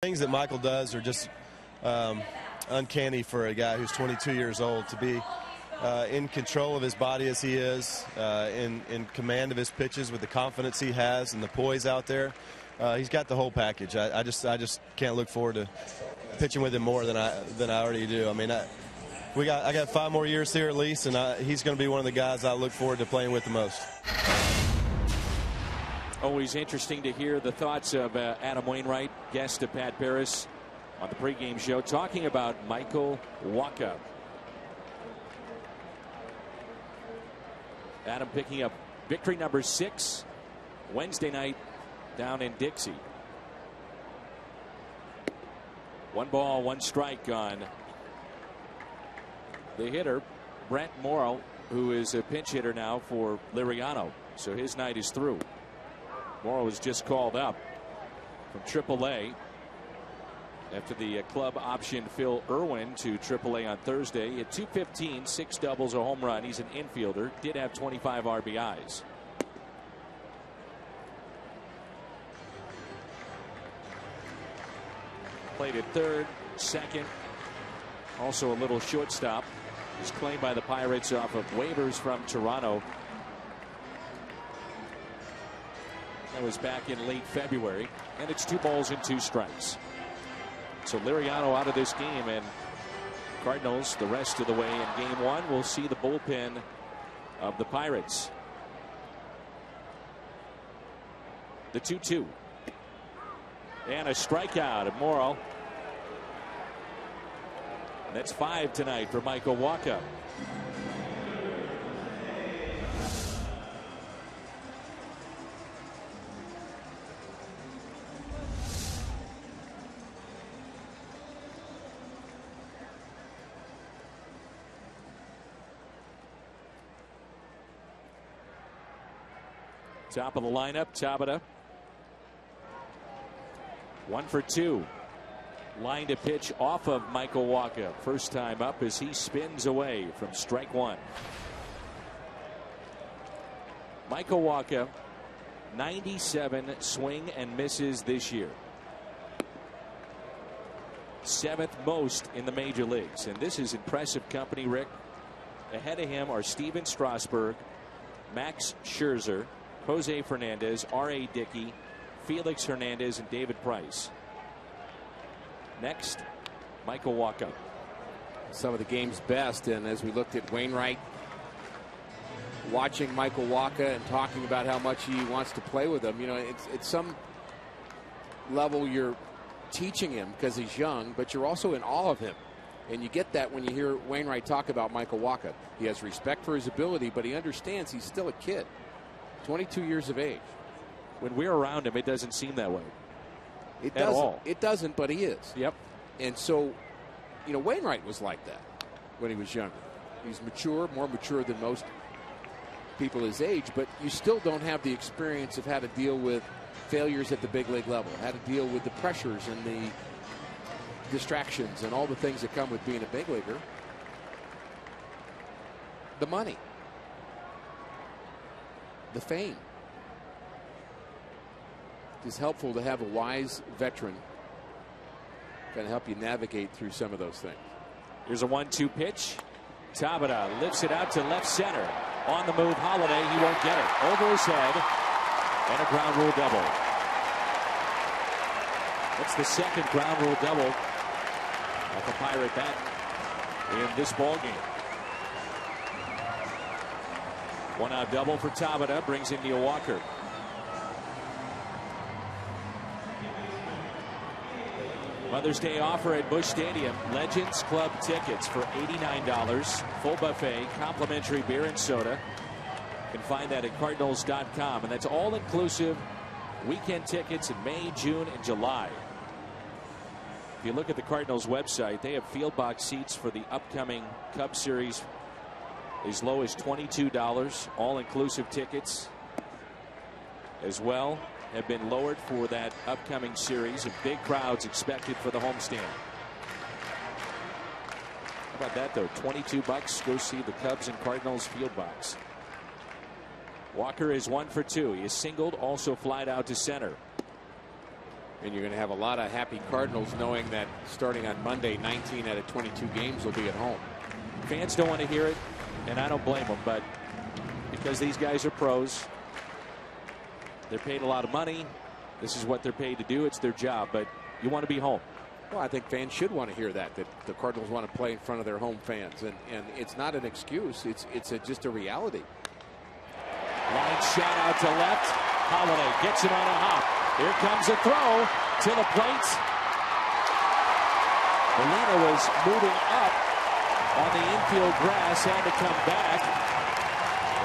Things that Michael does are just uncanny for a guy who's 22 years old to be in control of his body as he is, in command of his pitches with the confidence he has and the poise out there. He's got the whole package. I just can't look forward to pitching with him more than I already do. I mean, I got 5 more years here at least, and he's going to be one of the guys I look forward to playing with the most. Always interesting to hear the thoughts of Adam Wainwright, guest of Pat Paris on the pregame show, talking about Michael Wacha. Adam picking up victory number 6 Wednesday night down in Dixie. 1 ball, 1 strike on the hitter, Brent Morrow, who is a pinch hitter now for Liriano. So his night is through. Morrow was just called up from AAA after the club optioned Phil Irwin to AAA on Thursday. At 215, 6 doubles, a home run. He's an infielder. Did have 25 RBIs. Played at third, second, also a little shortstop. He's claimed by the Pirates off of waivers from Toronto. That was back in late February, and it's 2 balls and 2 strikes. So Liriano out of this game, and Cardinals the rest of the way in game 1. We'll see the bullpen of the Pirates. The 2-2. And a strikeout of Morrow. That's 5 tonight for Michael Wacha. Top of the lineup, Tabata. 1 for 2. Line to pitch off of Michael Wacha. First time up as he spins away from strike 1. Michael Wacha, 97 swing and misses this year. 7th most in the major leagues. And this is impressive company, Rick. Ahead of him are Steven Strasburg, Max Scherzer, Jose Fernandez, R.A. Dickey, Felix Hernandez, and David Price. Next, Michael Wacha. Some of the game's best, and as we looked at Wainwright watching Michael Wacha and talking about how much he wants to play with him, you know, it's some level you're teaching him because he's young, but you're also in awe of him. And you get that when you hear Wainwright talk about Michael Wacha. He has respect for his ability, but he understands he's still a kid. 22 years of age. When we're around him, it doesn't seem that way. It doesn't. At all. It doesn't, but he is. Yep. And so, you know, Wainwright was like that when he was younger. He's mature, more mature than most people his age, but you still don't have the experience of how to deal with failures at the big league level, how to deal with the pressures and the distractions and all the things that come with being a big leaguer. The money. The fame. It's helpful to have a wise veteran kind of help you navigate through some of those things. Here's a 1-2 pitch. Tabata lifts it out to left center. On the move, Holiday. He won't get it. Over his head. And a ground rule double. That's the second ground rule double off a Pirate bat in this ball game. 1-out double for Tabata brings in Neil Walker. Mother's Day offer at Busch Stadium. Legends Club tickets for $89. Full buffet, complimentary beer and soda. You can find that at Cardinals.com. And that's all inclusive weekend tickets in May, June, and July. If you look at the Cardinals website, they have field box seats for the upcoming Cub Series as low as $22. All inclusive tickets as well have been lowered for that upcoming series, and big crowds expected for the homestand. How about that, though? $22. Go see the Cubs and Cardinals field box. Walker is 1 for 2. He is singled, also flied out to center. And you're going to have a lot of happy Cardinals knowing that starting on Monday, 19 out of 22 games will be at home. Fans don't want to hear it, and I don't blame them, but because these guys are pros, they're paid a lot of money. This is what they're paid to do. It's their job, but you want to be home. Well, I think fans should want to hear that the Cardinals want to play in front of their home fans, and it's not an excuse. It's just a reality. Line shot out to left. Holiday gets it on a hop. Here comes a throw to the plate. Molina was moving up on the infield grass, had to come back.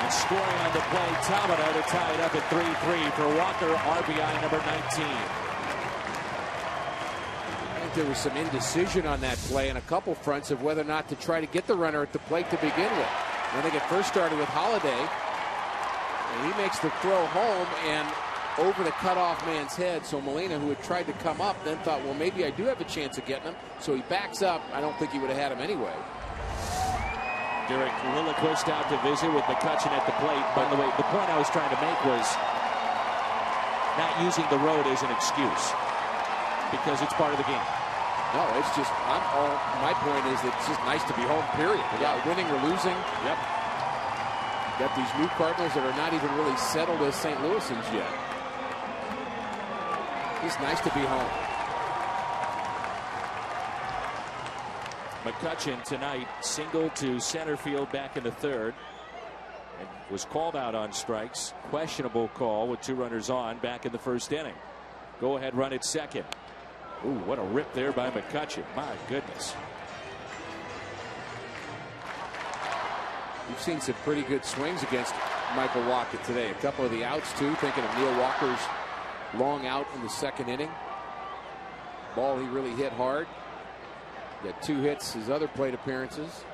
And scoring on the play, Tamina to tie it up at 3-3 for Walker, RBI number 19. I think there was some indecision on that play in a couple fronts of whether or not to try to get the runner at the plate to begin with. I think it first started with Holiday, and he makes the throw home and over the cutoff man's head. So Molina, who had tried to come up, then thought, well, maybe I do have a chance of getting him. So he backs up. I don't think he would have had him anyway. Derek Lilliquist out to visit with McCutchen at the plate. By the way, the point I was trying to make was not using the road as an excuse because it's part of the game. No, it's just, my point is that it's just nice to be home, period. Without winning or losing. Yep. Got these new Cardinals that are not even really settled as St. Louisans yet. It's nice to be home. McCutchen tonight single to center field back in the third and was called out on strikes. Questionable call with 2 runners on back in the first inning. Go ahead run at second. Ooh, what a rip there by McCutchen. My goodness. We've seen some pretty good swings against Michael Wacha today. A couple of the outs too, thinking of Neil Walker's long out in the second inning. Ball he really hit hard. Got 2 hits his other plate appearances.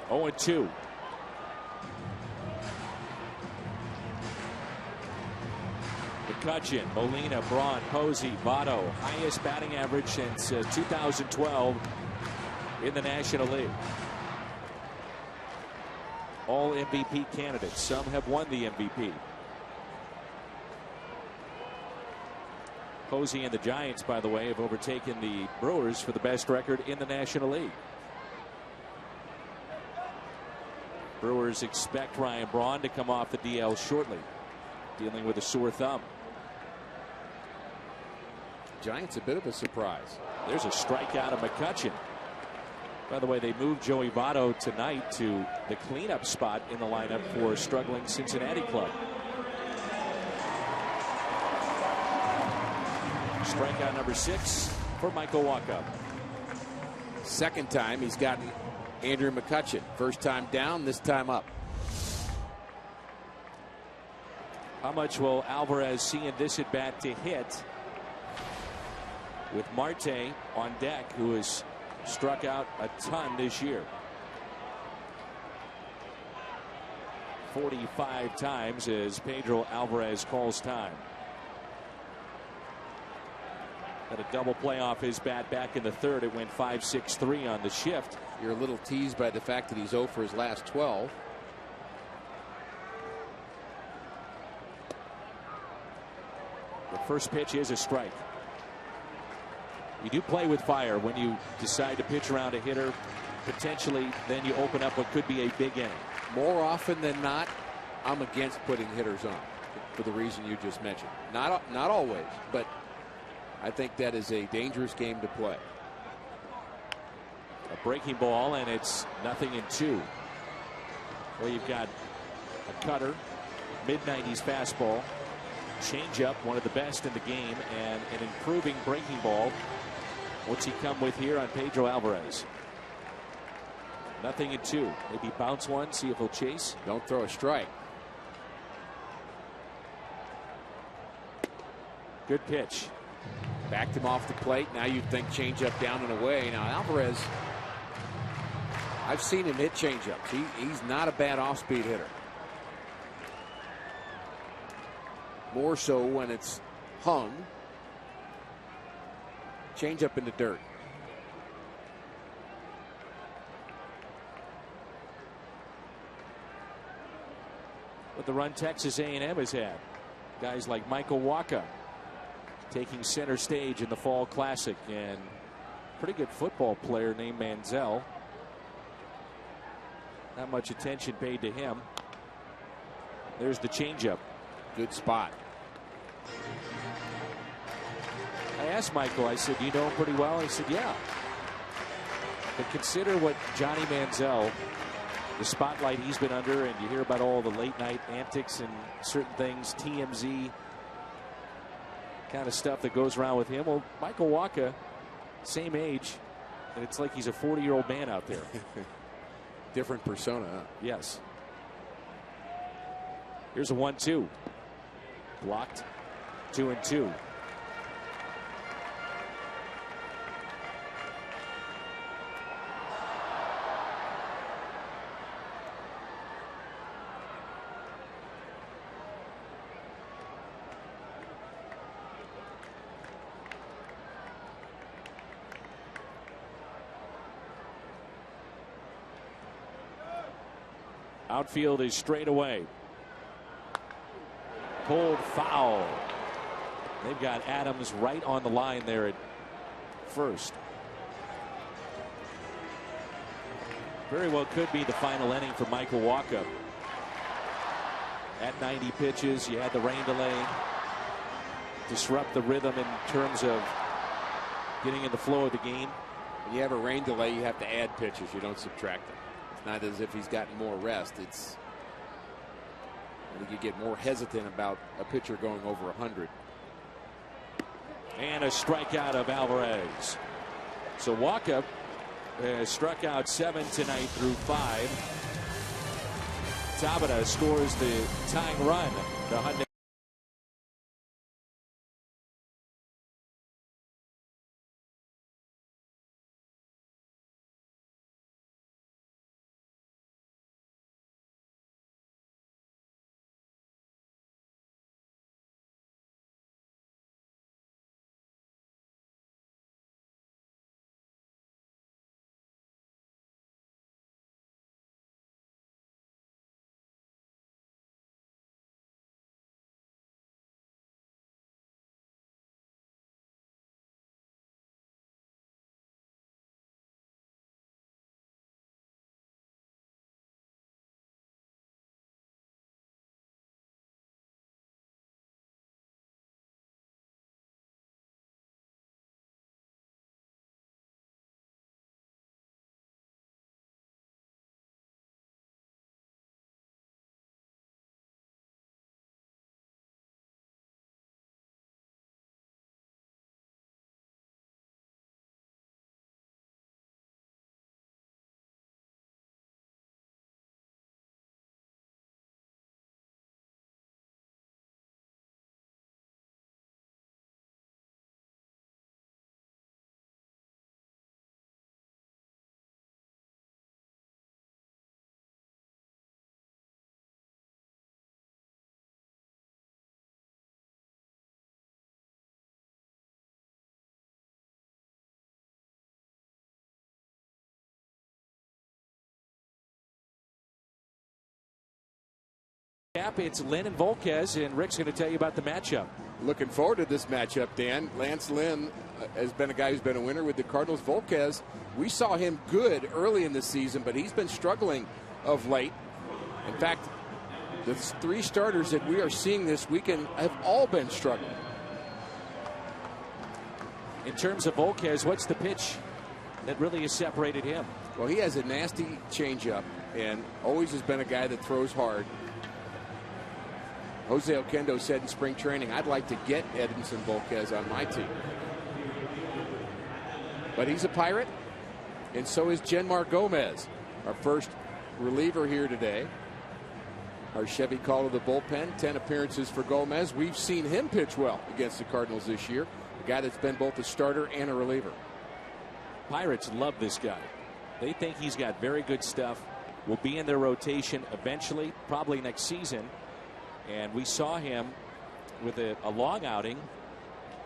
Oh, 2. McCutchen, Molina, Braun, Posey, Votto, highest batting average since 2012 in the National League. All MVP candidates. Some have won the MVP. Posey and the Giants, by the way, have overtaken the Brewers for the best record in the National League. Brewers expect Ryan Braun to come off the DL shortly, dealing with a sore thumb. Giants a bit of a surprise. There's a strikeout of McCutchen. By the way, they moved Joey Votto tonight to the cleanup spot in the lineup for struggling Cincinnati club. Strikeout number 6 for Michael Wacha. Second time he's gotten Andrew McCutchen. First time down, this time up. How much will Alvarez see in this at bat to hit with Marte on deck, who has struck out a ton this year? 45 times as Pedro Alvarez calls time. Had a double play off his bat back in the third. It went 5-6-3 on the shift. You're a little teased by the fact that he's 0 for his last 12. The first pitch is a strike. You do play with fire when you decide to pitch around a hitter. Potentially, then you open up what could be a big inning. More often than not, I'm against putting hitters on for the reason you just mentioned. Not always, but I think that is a dangerous game to play. A breaking ball, and it's 0-2. Well, you've got a cutter, mid-90s fastball, changeup, one of the best in the game, and an improving breaking ball. What's he come with here on Pedro Alvarez? 0-2. Maybe bounce one, see if he'll chase. Don't throw a strike. Good pitch. Backed him off the plate. Now you'd think changeup down and away. Now Alvarez, I've seen him hit changeups. He's not a bad off-speed hitter. More so when it's hung. Changeup in the dirt. with the run Texas A&M has had. Guys like Michael Wacha taking center stage in the Fall Classic, and pretty good football player named Manziel. Not much attention paid to him. There's the changeup. Good spot. I asked Michael, I said, you know him pretty well? He said, yeah. But consider what Johnny Manziel, the spotlight he's been under, and you hear about all the late night antics and certain things, TMZ kind of stuff that goes around with him. Well, Michael Wacha, same age, and it's like he's a 40-year-old man out there. Different persona. Huh? Yes. Here's a 1-2. Blocked. 2-2. Outfield is straight away. Pulled foul. They've got Adams right on the line there at first. Very well could be the final inning for Michael Wacha. At 90 pitches, you had the rain delay. Disrupt the rhythm in terms of getting in the flow of the game. When you have a rain delay, you have to add pitches. You don't subtract them. It's not as if he's gotten more rest. It's, I think you get more hesitant about a pitcher going over 100. And a strikeout of Alvarez. So Wacha has struck out 7 tonight through 5. Tabata scores the tying run. The Hyundai. It's Lynn and Volquez, and Rick's going to tell you about the matchup. Looking forward to this matchup, Dan. Lance Lynn has been a guy who's been a winner with the Cardinals. Volquez, we saw him good early in the season, but he's been struggling of late. In fact, the 3 starters that we are seeing this weekend have all been struggling. In terms of Volquez, what's the pitch that really has separated him? Well, he has a nasty changeup and always has been a guy that throws hard. Jose Oquendo said in spring training, I'd like to get Edinson Volquez on my team. But he's a Pirate, and so is Jenmar Gomez, our first reliever here today. Our Chevy call to the bullpen, 10 appearances for Gomez. We've seen him pitch well against the Cardinals this year, a guy that's been both a starter and a reliever. Pirates love this guy. They think he's got very good stuff. Will be in their rotation eventually, probably next season. And we saw him with a long outing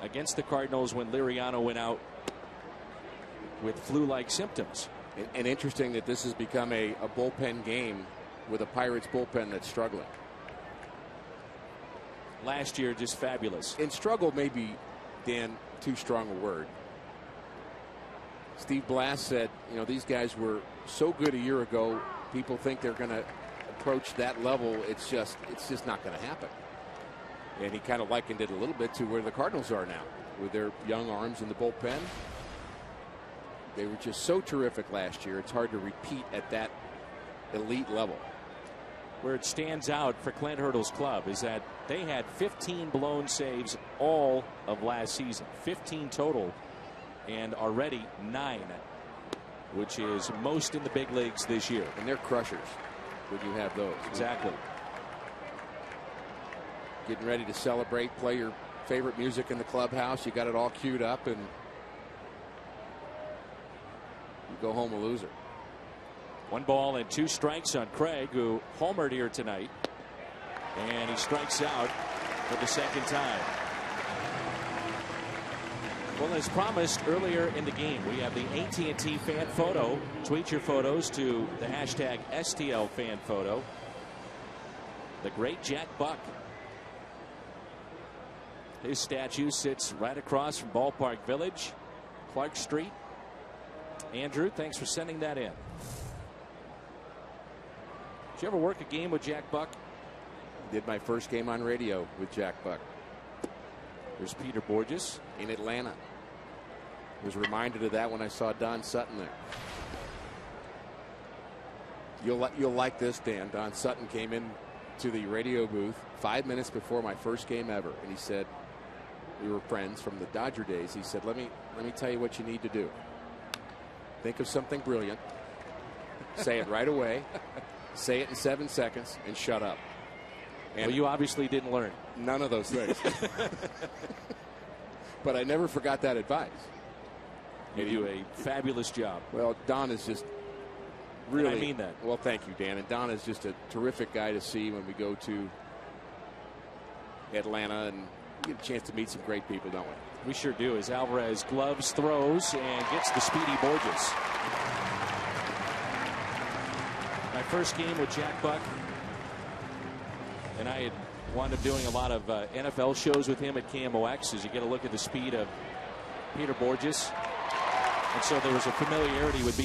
against the Cardinals when Liriano went out with flu-like symptoms. And interesting that this has become a bullpen game with a Pirates bullpen that's struggling. last year just fabulous. And struggle may be, Dan, too strong a word. Steve Blass said, you know, these guys were so good a year ago, people think they're going to approach that level. It's just not going to happen. And he kind of likened it a little bit to where the Cardinals are now with their young arms in the bullpen. They were just so terrific last year. It's hard to repeat at that elite level. Where it stands out for Clint Hurdle's club is that they had 15 blown saves all of last season, 15 total, and already 9, which is most in the big leagues this year. And they're crushers when you have those. Exactly. Getting ready to celebrate, play your favorite music in the clubhouse. You got it all queued up, and you go home a loser. 1 ball and 2 strikes on Craig, who homered here tonight, and he strikes out for the second time. Well, as promised earlier in the game, we have the AT&T fan photo. Tweet your photos to the hashtag STL fan photo. The great Jack Buck. His statue sits right across from Ballpark Village, Clark Street. Andrew, thanks for sending that in. Did you ever work a game with Jack Buck? Did my first game on radio with Jack Buck. There's Peter Borges in Atlanta. Was reminded of that when I saw Don Sutton there. You'll like this, Dan. Don Sutton came in to the radio booth 5 minutes before my first game ever, and he said, we were friends from the Dodger days. He said, let me tell you what you need to do. Think of something brilliant. Say it right away. Say it in 7 seconds and shut up. And well, you obviously didn't learn none of those things. But I never forgot that advice. You do a fabulous job. Well, Don is just really. And I mean that. Well, thank you, Dan. And Don is just a terrific guy to see when we go to Atlanta, and we get a chance to meet some great people, don't we? We sure do. As Alvarez gloves, throws, and gets the speedy Borges. My first game with Jack Buck, and I had wound up doing a lot of NFL shows with him at KMOX, as you get a look at the speed of Peter Borges. And so there was a familiarity with being